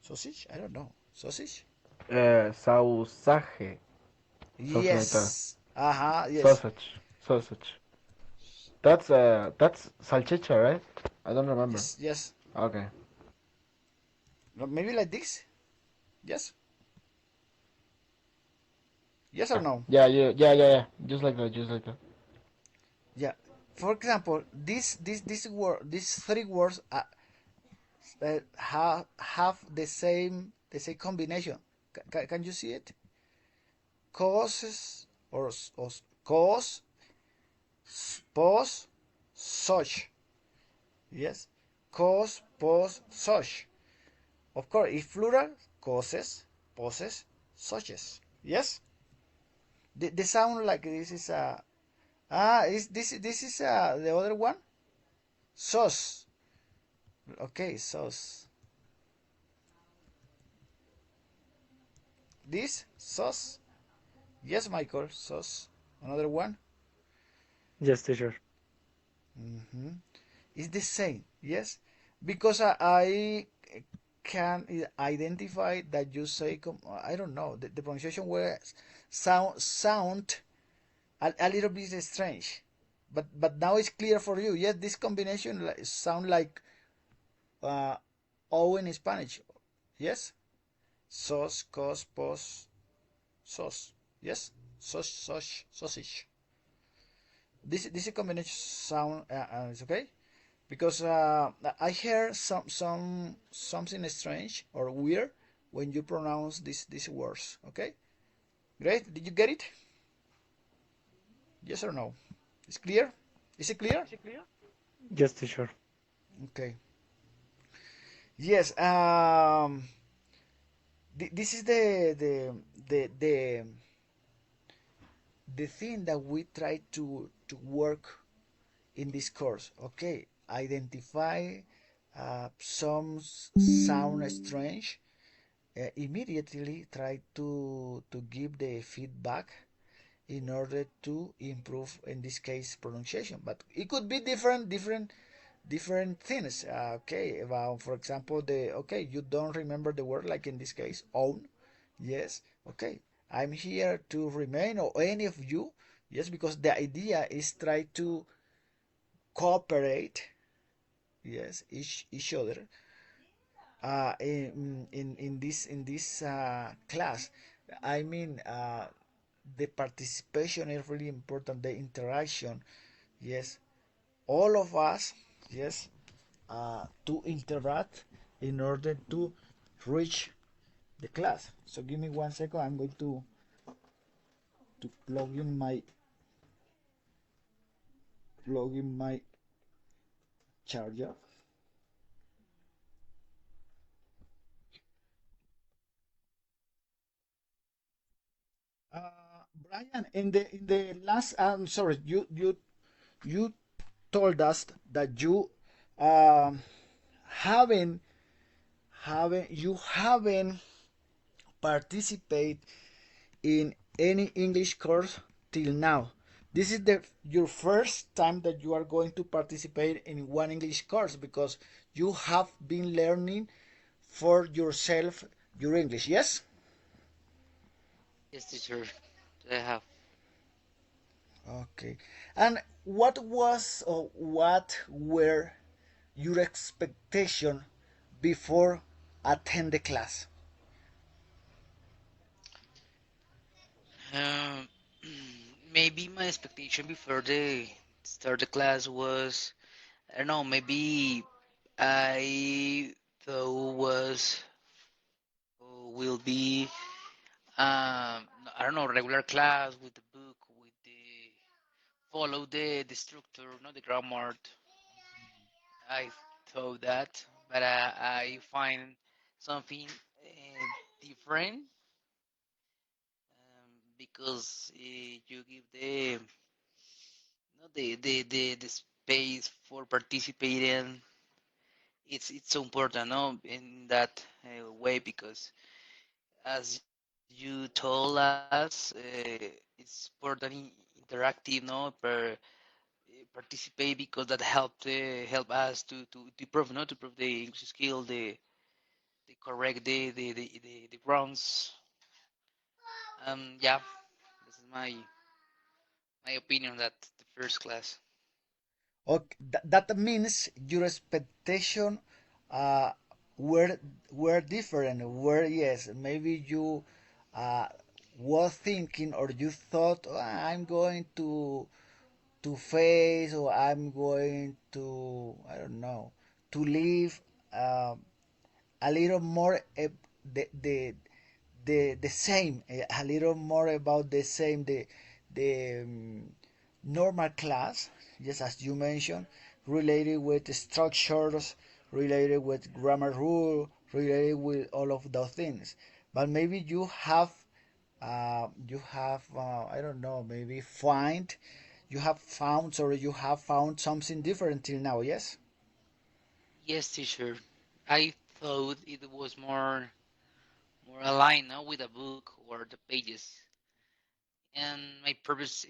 sausage I don't know sausage Sausaje, something like that. yes yes Sausage, sausage. That's salchicha, right? I don't remember. yes Okay. no, maybe like this yes yes or no Yeah. Just like that, just like that. yeah for example this word these three words have the same combination can you see it causes or cause pos such yes cause pos such of course if plural causes poses suches yes the sound like this is is this is the other one sauce okay sauce this sauce yes Michael sauce another one Yes, teacher. mm-hmm. It's the same yes because I can identify that you say I don't know the pronunciation where sound a little bit strange but now it's clear for you yes this combination sound like uh, o in Spanish yes sauce cos pos sauce yes sausage this combination sound is okay because I hear something strange or weird when you pronounce these words okay great did you get it yes or no it's clear is it clear Yes, teacher. okay yes this is the thing that we try to work in this course okay identify some sound strange immediately try to give the feedback in order to improve in this case pronunciation but it could be different things okay about for example the okay you don't remember the word like in this case own yes okay I'm here to remain or any of you yes because the idea is try to cooperate yes each other in this class. I mean, the participation is really important. The interaction, yes, all of us, yes, to interact in order to reach the class. So give me 1 second. I'm going to plug in my charger. Brian, in the last, I'm sorry, you told us that you um, haven't haven't participated in any English course till now. This is the your first time that you are going to participate in one English course because you have been learning for yourself your English. Yes. Yes, teacher. I have. Okay. And what were your expectation before attend the class? Um, maybe my expectation before the start the class was, I don't know, maybe I thought was will be I don't know, regular class with the book, with the follow the structure, not the grammar. I thought that, but I find something different, because you give the space for participating. It's so important, no, in that way, because as you told us, it's important interactive, no, participate, because that help us to improve, no, to improve the English skill, the correct the grounds. Yeah, this is my opinion on that the first class. Okay, that means your expectation uh, were were different. Were yes, maybe you uh, were thinking or you thought, "Oh, I'm going to face or I'm going to I don't know to live a little more the same a little more about the same the normal class, just as you mentioned, related with structures, related with grammar rule, related with all of those things. But maybe you have I don't know, maybe you have found or you have found something different till now. Yes. Yes, teacher. I thought it was more aligned, no, with the book or the pages. And my previous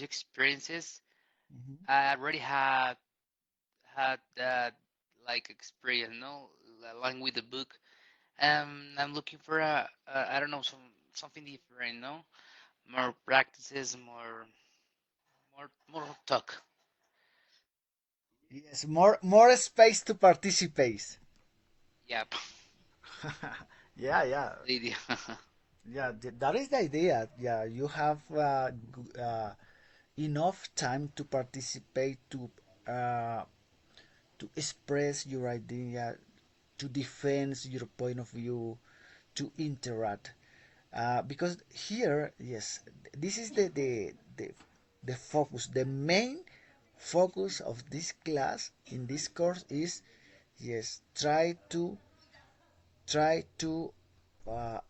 experiences, Hmm. I already had that like experience, no, along with the book. I'm looking for I don't know, something different, no, more practices, more talk. Yes, more space to participate. Yep. Yeah, yeah, The idea. yeah. That is the idea. Yeah, you have enough time to participate, uh, to express your idea, to defend your point of view, to interact. Because here, yes, this is the focus. The main focus of this class in this course is yes, try to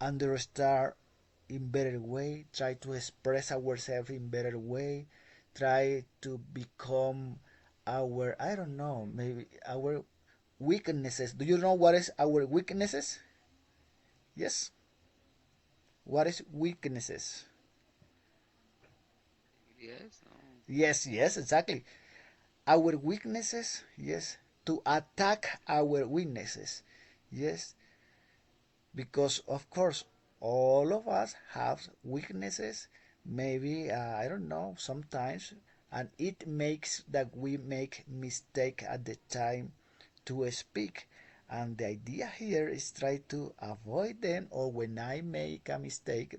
understand in better way, try to express ourselves in better way, try to become our I don't know, maybe our weaknesses. Do you know what is our weaknesses? Yes. What is weaknesses? Yes. Yes, yes, exactly. Our weaknesses, yes, to attack our weaknesses. Yes, because of course all of us have weaknesses, maybe I don't know, sometimes, and it makes that we make mistake at the time to speak. And the idea here is try to avoid them, or when I make a mistake,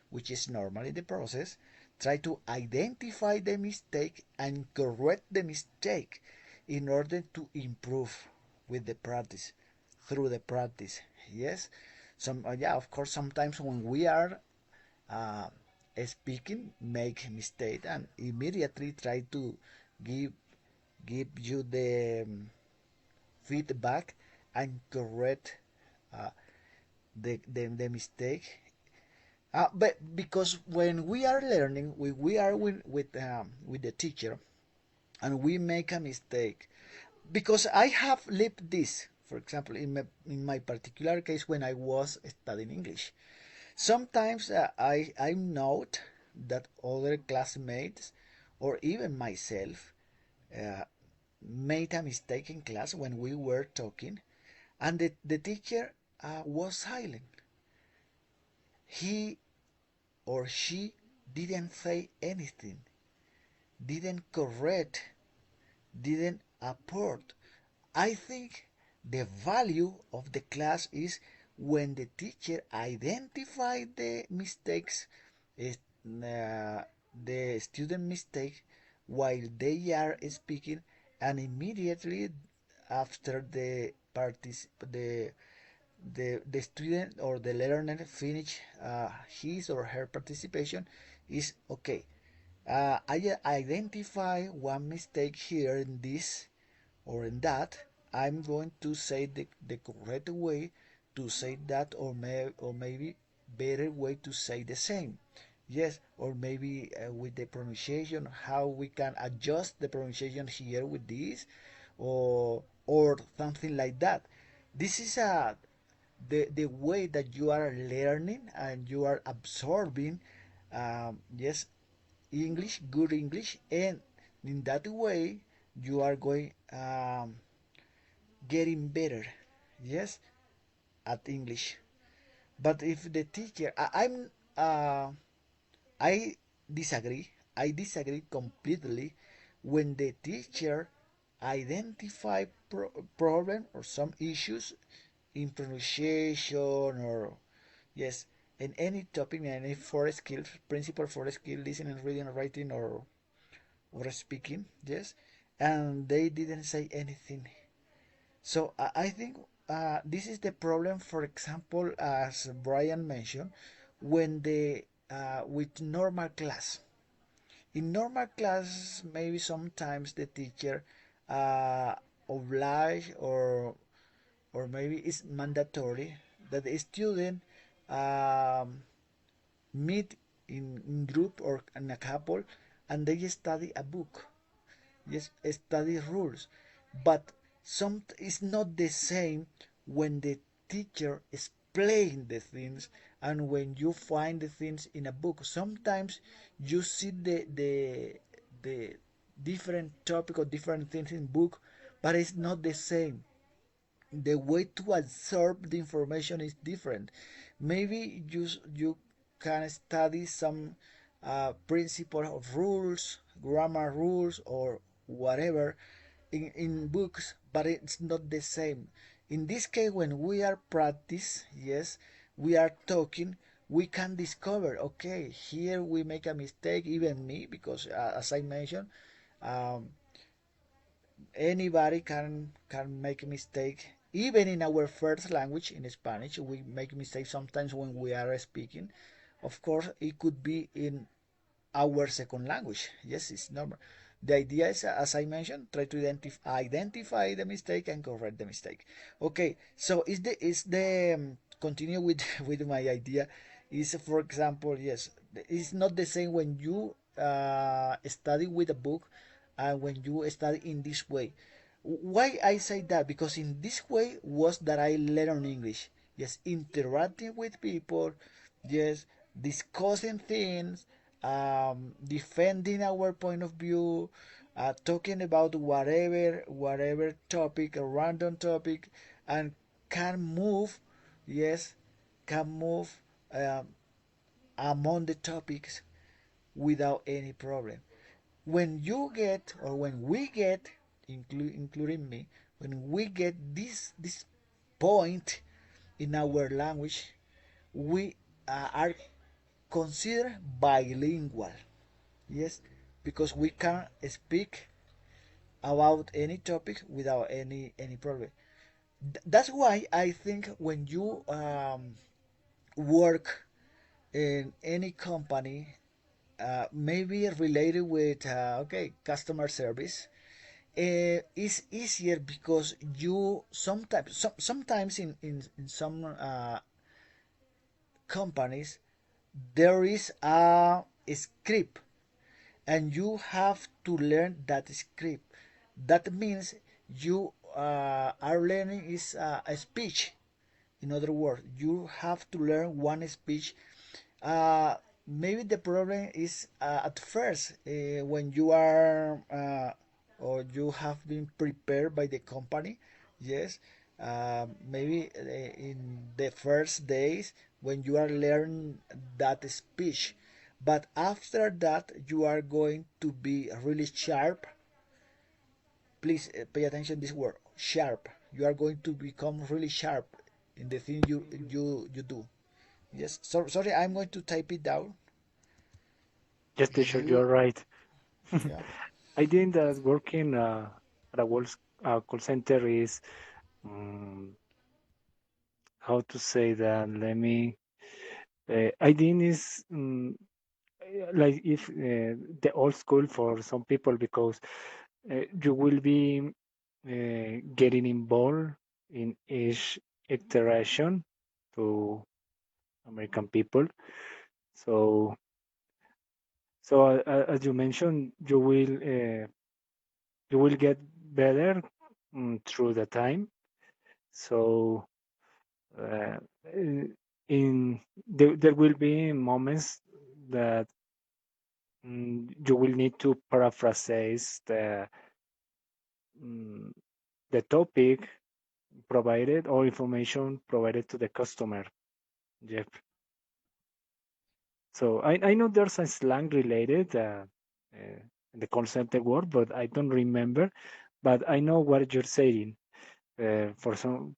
which is normally the process, try to identify the mistake and correct the mistake in order to improve with the practice, through the practice. Yes, yeah, of course, sometimes when we are uh, speaking, make mistake and immediately try to give you the feedback and correct uh, the mistake. But because when we are learning, we are with the teacher, and we make a mistake, because I have lived this. For example, in my particular case, when I was studying English, sometimes I note that other classmates or even myself uh, made a mistake in class when we were talking, and the teacher was silent. He or she didn't say anything, didn't correct, didn't apport. I think the value of the class is when the teacher identified the mistakes, the student mistake, while they are speaking, and immediately after the student or the learner finish his or her participation, is okay. I identify one mistake here in this or in that. I'm going to say the correct way to say that, or maybe better way to say the same. Yes, or maybe with the pronunciation, how we can adjust the pronunciation here with this, or something like that. This is the way that you are learning and you are absorbing, yes, English, good English, and in that way you are going getting better, yes, at English. But if the teacher, uh, I disagree. I disagree completely when the teacher identify problem or some issues in pronunciation, or yes, in any topic, in any four skills, principal four skill, listening, reading, writing, or speaking, yes, and they didn't say anything. So I think this is the problem. For example, as Brian mentioned, when the with normal class. In normal class, maybe sometimes the teacher uh, oblige, or maybe it's mandatory that the student um, meet in group or in a couple, and they study a book. Yes, study rules, but some it's not the same when the teacher explain the things and when you find the things in a book. Sometimes you see the different topic or different things in book, but it's not the same. The way to absorb the information is different. Maybe you can study some principle of rules, grammar rules, or whatever in books, but it's not the same. In this case, when we are practice, yes, we are talking, we can discover, okay, here we make a mistake, even me, because as I mentioned, um, anybody can make a mistake, even in our first language, in Spanish we make mistakes sometimes when we are speaking. Of course, it could be in our second language. Yes, it's normal. The idea is, as I mentioned, try to identify the mistake and correct the mistake. Okay, so is the continue with with my idea, is, for example, yes, it's not the same when you study with a book and when you study in this way. Why I say that? Because in this way was that I learn English. Yes, interacting with people, yes, discussing things, defending our point of view, talking about whatever topic, a random topic, and can move, yes, can move um, among the topics without any problem. When you get, or when we get, including me, when we get this point in our language, we are considered bilingual. Yes, because we can speak about any topic without any problem. That's why I think when you work in any company, maybe related with okay customer service, it's easier because you sometimes in some companies there is a script and you have to learn that script. That means you are learning is a speech. In other words, you have to learn one speech. Maybe the problem is at first when you are or you have been prepared by the company. Yes, maybe in the first days when you are learning that speech, but after that you are going to be really sharp. Please pay attention to this word, sharp. You are going to become really sharp in the thing you do. Yes, sorry, I'm going to type it down. Yes, teacher, you're You, right. yeah, I think that working at a call center is, um, how to say that? Let me. I think is like if the old school for some people because you will be getting involved in each interaction to American people. So, as you mentioned, you will get better through the time. So, uh, in there will be moments that you will need to paraphrase mm, the topic provided or information provided to the customer. Yep. So I know there's a slang related in the call center word, but I don't remember. But I know what you're saying. Uh, for some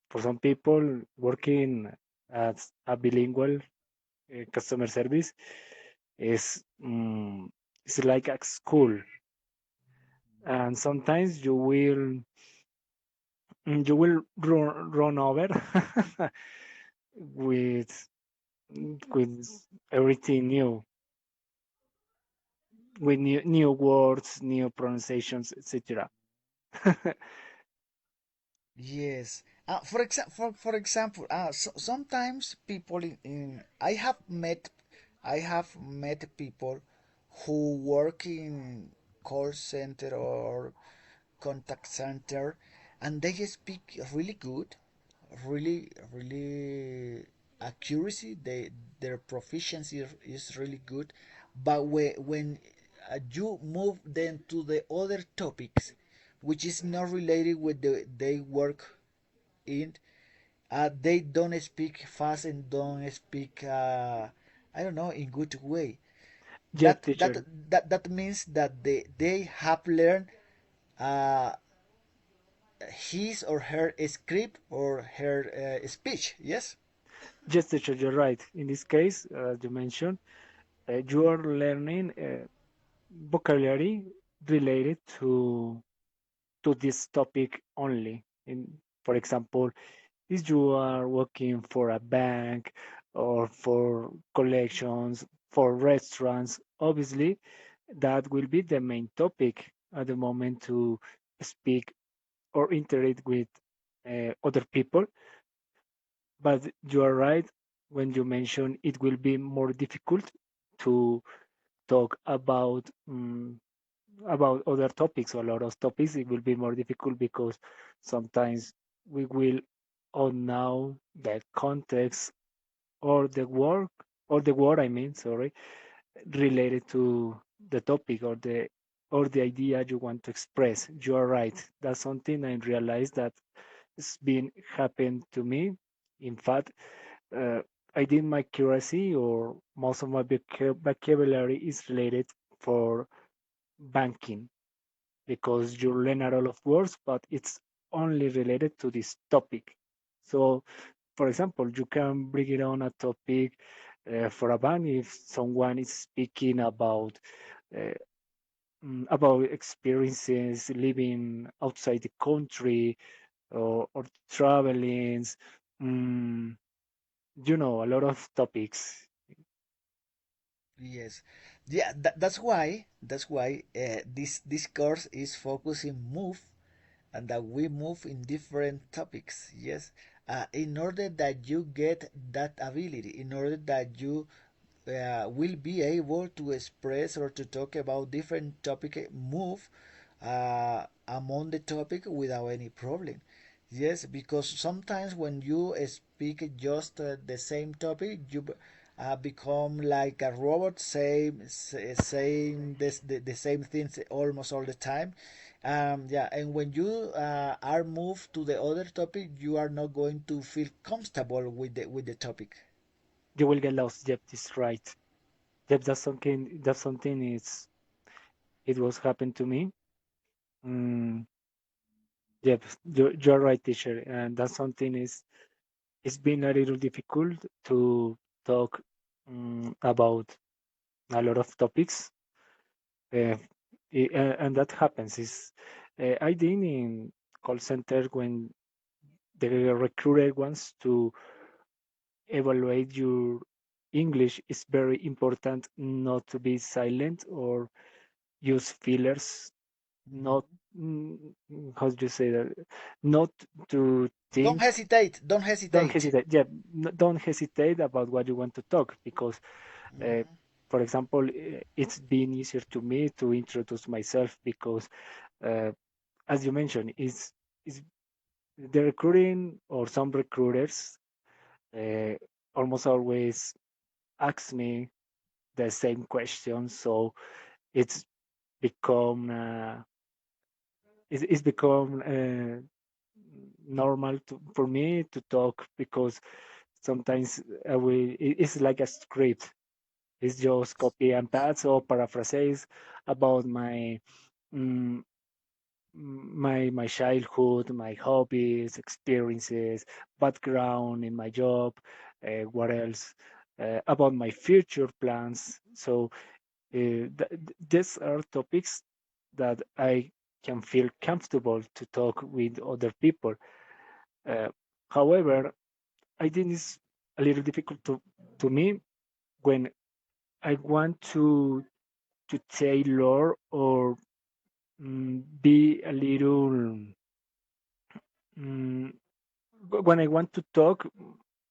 for some people working as a bilingual customer service is it's like a school, and sometimes you will run over with with everything new, with new words, new pronunciations, etc. yes. For example, sometimes people I have met people who work in call center or contact center, and they speak really good, really accuracy. Their proficiency is really good, but when you move them to the other topics, which is not related with the they work in, they don't speak fast and don't speak. I don't know, in good way. Yep, That that teacher. that means that they have learned uh, his or her script or her speech. Yes. Yes, teacher, you're right. In this case, you mentioned you are learning vocabulary related to this topic only. For example, if you are working for a bank or for collections, for restaurants, obviously that will be the main topic at the moment to speak or interact with other people. But you are right when you mention it will be more difficult to talk about other topics or a lot of topics. It will be more difficult because sometimes we will all know the context or the work or the word I mean, sorry, related to the topic or the idea you want to express. You are right. That's something I realized that it's been happened to me. In fact, uh, I did my curacy or most of my vocabulary is related for banking because you learn a lot of words, but it's only related to this topic. So, for example, you can bring it on a topic for a band if someone is speaking uh, about experiences living outside the country or traveling. Mm, a lot of topics. Yes, yeah. That's why this course is focusing move, and that we move in different topics. Yes, in order that you get that ability, in order that you will be able to express or to talk about different topic, move among the topic without any problem. Yes, because sometimes when you speak just the same topic, you become like a robot, saying the same things almost all the time. Yeah, and when you are moved to the other topic, you are not going to feel comfortable with the topic. You will get lost. Yep, this right. Yep, that's something. That's something. It was happened to me. Mm, yep, you're right, teacher, and that's something is it's been a little difficult to talk about a lot of topics, uh, and that happens. Is I did in call center when the recruiter wants to evaluate your English. It's very important not to be silent or use fillers. Not Mhm. how do you say that? Not to Don't think. hesitate. Don't Don't hesitate. hesitate. Yeah, don't hesitate about what you want to talk because, uh, Mhm. for example, it's been easier to me to introduce myself because, uh, as you mentioned, is the recruiting or some recruiters uh, almost always ask me the same question, so it's become it's become normal for me to talk because sometimes it's like a script. It's just copy and paste or paraphrase about mm, my childhood, my hobbies, experiences, background in my job, what else about my future plans. So these are topics that I can feel comfortable to talk with other people. Uh, However, I think it's a little difficult to me when I want to tailor or be a little mm, when I want to talk.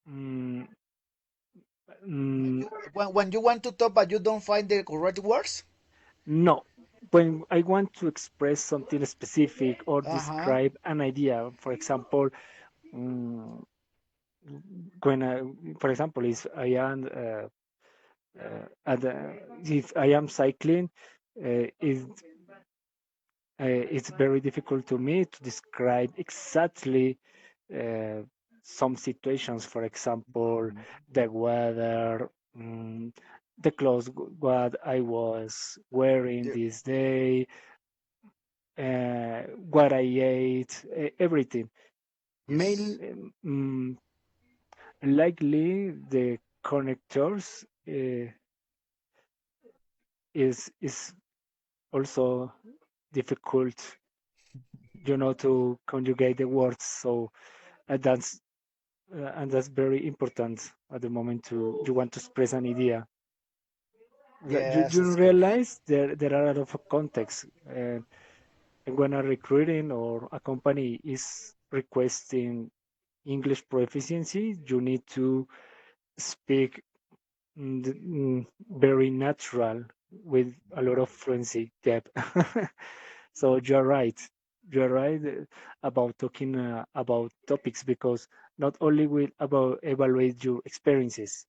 Mm, mm, When you want to talk but you don't find the correct words. no, when I want to express something specific or Uh huh. describe an idea, for example, mm, when for example, is I am if I am cycling, is it's very difficult to me to describe exactly uh, some situations. For example, Mhm. the weather, mm, the clothes, what I was wearing The- this day, what I ate, everything. yes. Main, likely the connectors is also difficult, to conjugate the words. So uh, that's that's very important at the moment to you want to express an idea. Yes, You it's good. realize there are a lot of contexts, and when a recruiting or a company is requesting English proficiency, you need to speak very natural with a lot of fluency depth. So you're right. You're right about talking about topics because not only will about evaluate your experiences,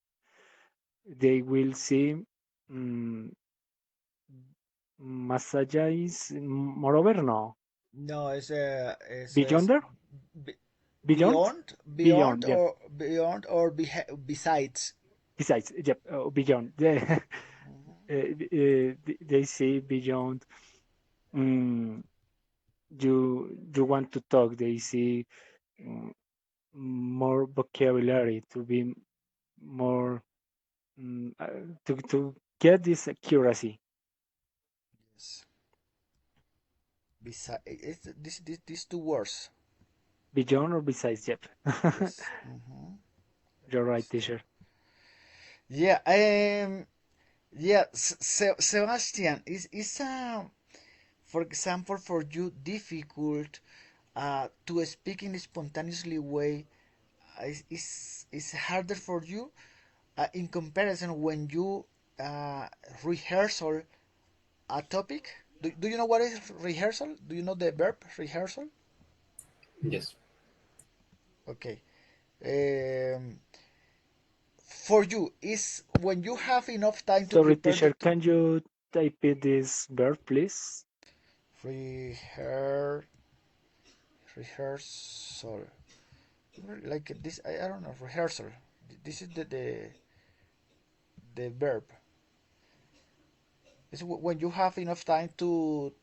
they will see más allá is moreover no No, it's beyond there be- beyond beyond beyond yep or besides. besides yep beyond they, Mhm. they see beyond mm, you want to talk they see mm, more vocabulary, to be more to get this accuracy. Yes. Besides, these two words. Beyond or besides, yep. Yes. Mm-hmm. You're right, teacher. Yeah. Yeah. Sebastian, is for example, for you difficult to speak in a spontaneously way? Is harder for you in comparison when you uh, rehearsal a topic? Do you know what is rehearsal? Do you know the verb rehearsal? Yes. Okay. Um, for you is when you have enough time to Sorry, prepare the teacher, can you type it this verb, please? rehear rehearsal, like this. I don't know, rehearsal. This is the verb. It's when you have enough time to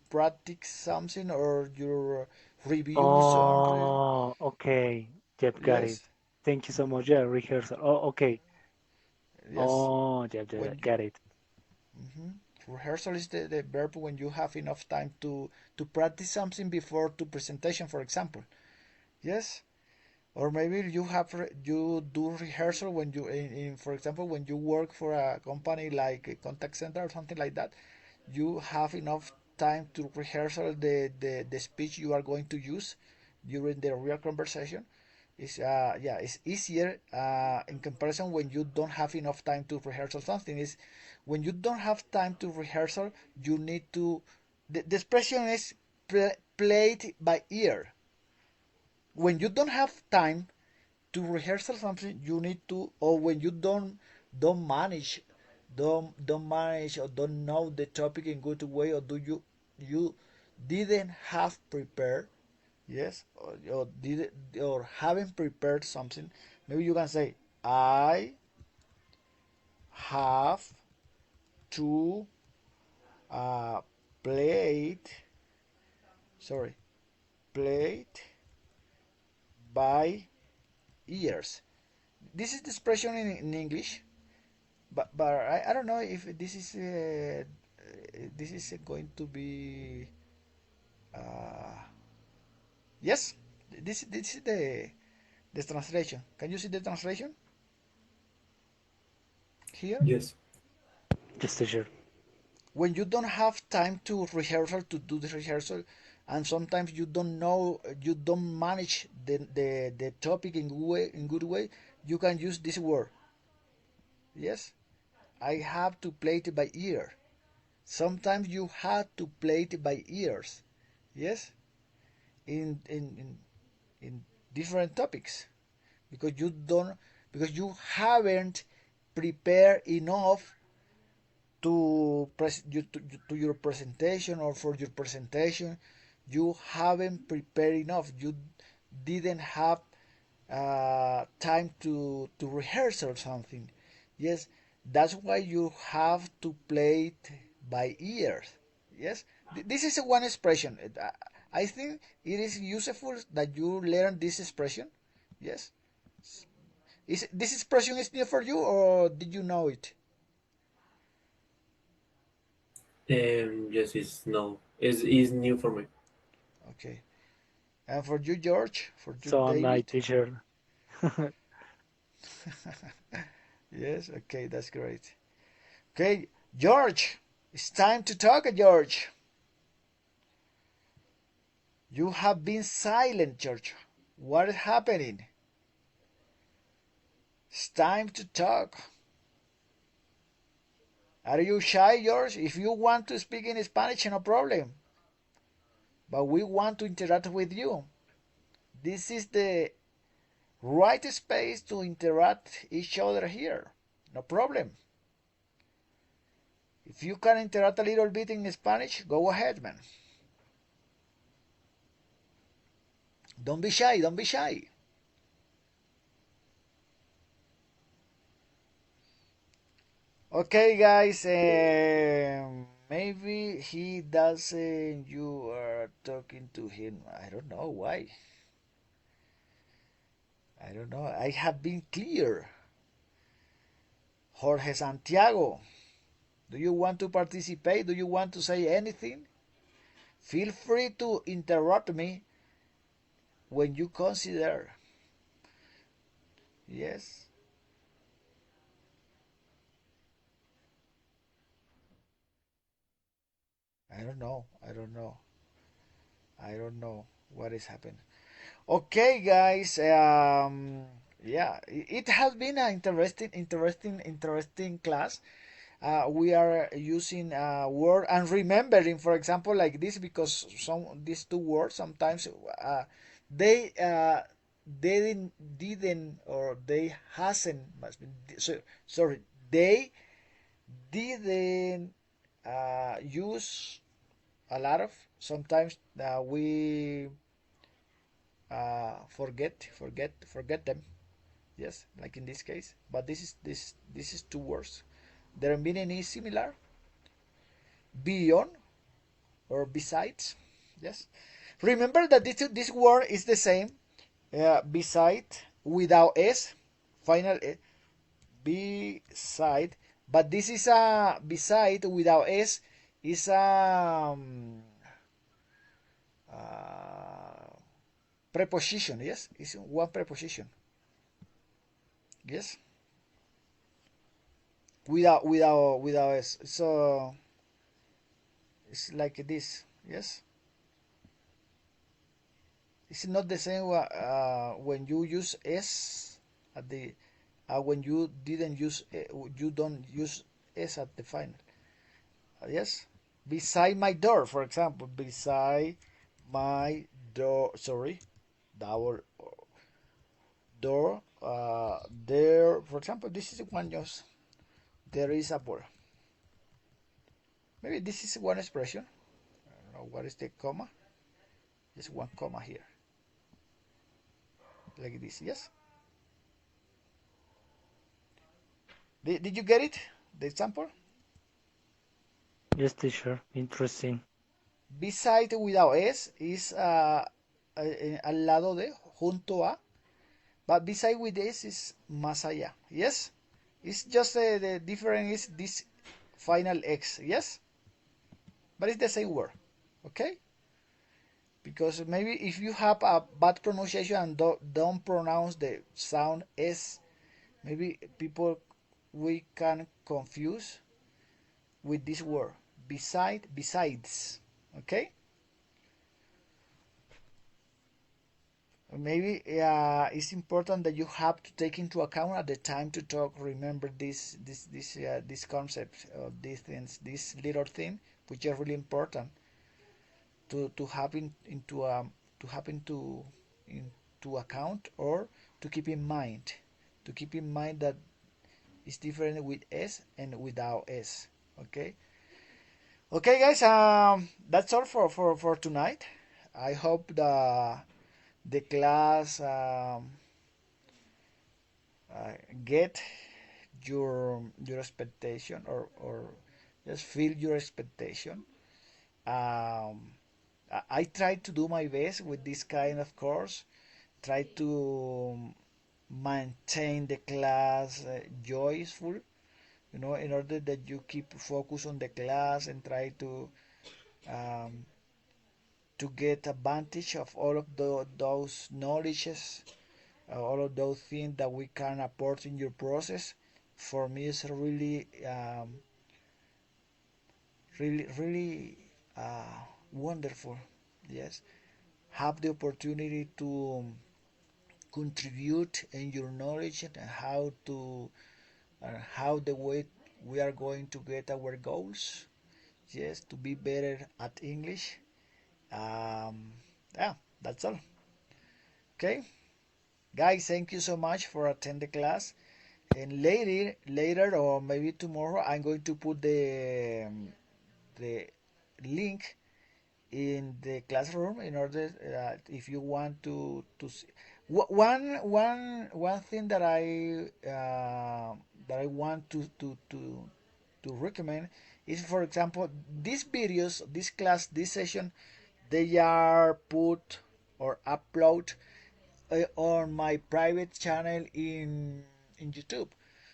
practice something or your review something. Oh, okay. Yep, got it. Yes, Thank you so much. Yeah, rehearsal. Oh, okay. yes. Oh, yep, When yep, you got it. mhm. Rehearsal is the verb when you have enough time to practice something before to presentation, for example. Yes. Or maybe you do rehearsal when you in for example when you work for a company like a contact center or something like that. You have enough time to rehearsal the speech you are going to use during the real conversation. It's yeah, it's easier in comparison when you don't have enough time to rehearsal something. Is when you don't have time to rehearsal, you need to the expression is played by ear. When you don't have time to rehearsal something, you need to, or when you don't manage don't manage or don't know the topic in good way, or do you didn't have prepared, yes, or did or haven't prepared something, maybe you can say I have to play it, sorry, play it by ears. This is the expression in English, but I don't know if this is going to be uh, yes, this is the translation. Can you see the translation here? Yes. Just teacher. When you don't have time to rehearsal to do the rehearsal, and sometimes you don't know, you don't manage the topic in good way, you can use this word. Yes, I have to play it by ear. Sometimes you have to play it by ears. Yes, in in in, in different topics, because you don't, because you haven't prepared enough to your presentation, or for your presentation you haven't prepared enough, you didn't have time to rehearse or something. Yes, that's why you have to play it by ears. Yes, this is one expression. I think it is useful that you learn this expression. Yes, is this expression is new for you, or did you know it? Yes, it's no. It's new for me. Okay, and for you, George, for you, So am I, David. teacher. Yes, okay, that's great. Okay, George, it's time to talk, George. You have been silent, George. What is happening? It's time to talk. Are you shy, George? If you want to speak in Spanish, no problem. But we want to interact with you. This is the right space to interact each other here. No problem. If you can interact a little bit in Spanish, go ahead, man. Don't be shy, don't be shy. Okay, guys, maybe he doesn't. You are talking to him. I don't know why. I don't know. I have been clear. Jorge Santiago, do you want to participate? Do you want to say anything? Feel free to interrupt me when you consider. Yes. I don't know. I don't know. I don't know what is happening. Okay, guys. Yeah, it has been an interesting class. We are using word and remembering, for example, like this, because these two words sometimes they didn't or they hasn't sorry, they didn't use a lot of. Sometimes we forget them. Yes, like in this case. But this is two words. Their meaning is similar. Beyond or besides. Yes. Remember that this word is the same. Beside without s, final beside. But this is a beside without s is a preposition. Yes, it's one preposition. Yes, without s. So it's like this. Yes, it's not the same when you use s at the when you didn't use you don't use s at the final. Yes, beside my door, for example, beside my door. Sorry, door door. There, for example, this is one just there is a word. Maybe this is one expression. I don't know what is the comma. Just one comma here, like this. Yes. Did you get it? The example. Yes, teacher. Interesting. Beside without s is al lado de, junto a. But beside with s is más allá. Yes. It's just the difference is this final x. Yes. But it's the same word. Okay. Because maybe if you have a bad pronunciation and don't pronounce the sound s, maybe people we can confuse with this word besides. Okay. Maybe it's important that you have to take into account at the time to talk. Remember this concept of these things, this little thing, which are really important to have into account, or to keep in mind. To keep in mind that it's different with s and without s. Okay. Okay, guys. That's all for tonight. I hope the class get your expectation, or just feel your expectation. I try to do my best with this kind of course. Try to maintain the class joyful, in order that you keep focus on the class and try um, to get advantage of all of those knowledges, all of those things that we can apport in your process. For me, it's really wonderful. Yes, have the opportunity to contribute in your knowledge and how the way we are going to get our goals. Yes, to be better at English. Yeah, that's all. Okay, guys, thank you so much for attending the class. And later, or maybe tomorrow, I'm going to put the link in the classroom in order if you want to see. One thing that I want to recommend is, for example, these videos, this class, this session, they are put or upload on my private channel in YouTube.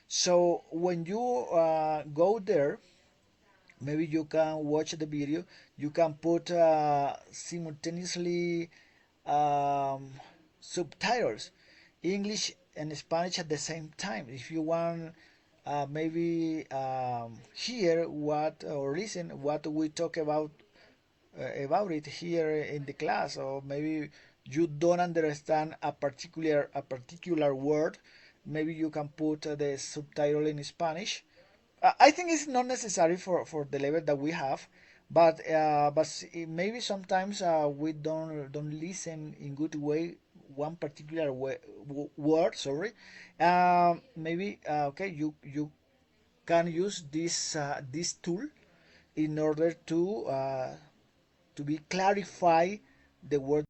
So when you go there, maybe you can watch the video. You can put simultaneously um, subtitles, English and Spanish at the same time. If you want, maybe hear what or listen what we talk about it here in the class, or maybe you don't understand a particular word, maybe you can put the subtitle in Spanish. I think it's not necessary for the level that we have, but maybe sometimes we don't listen in good way one particular word. Sorry, maybe okay. You can use this tool in order to be clarify the word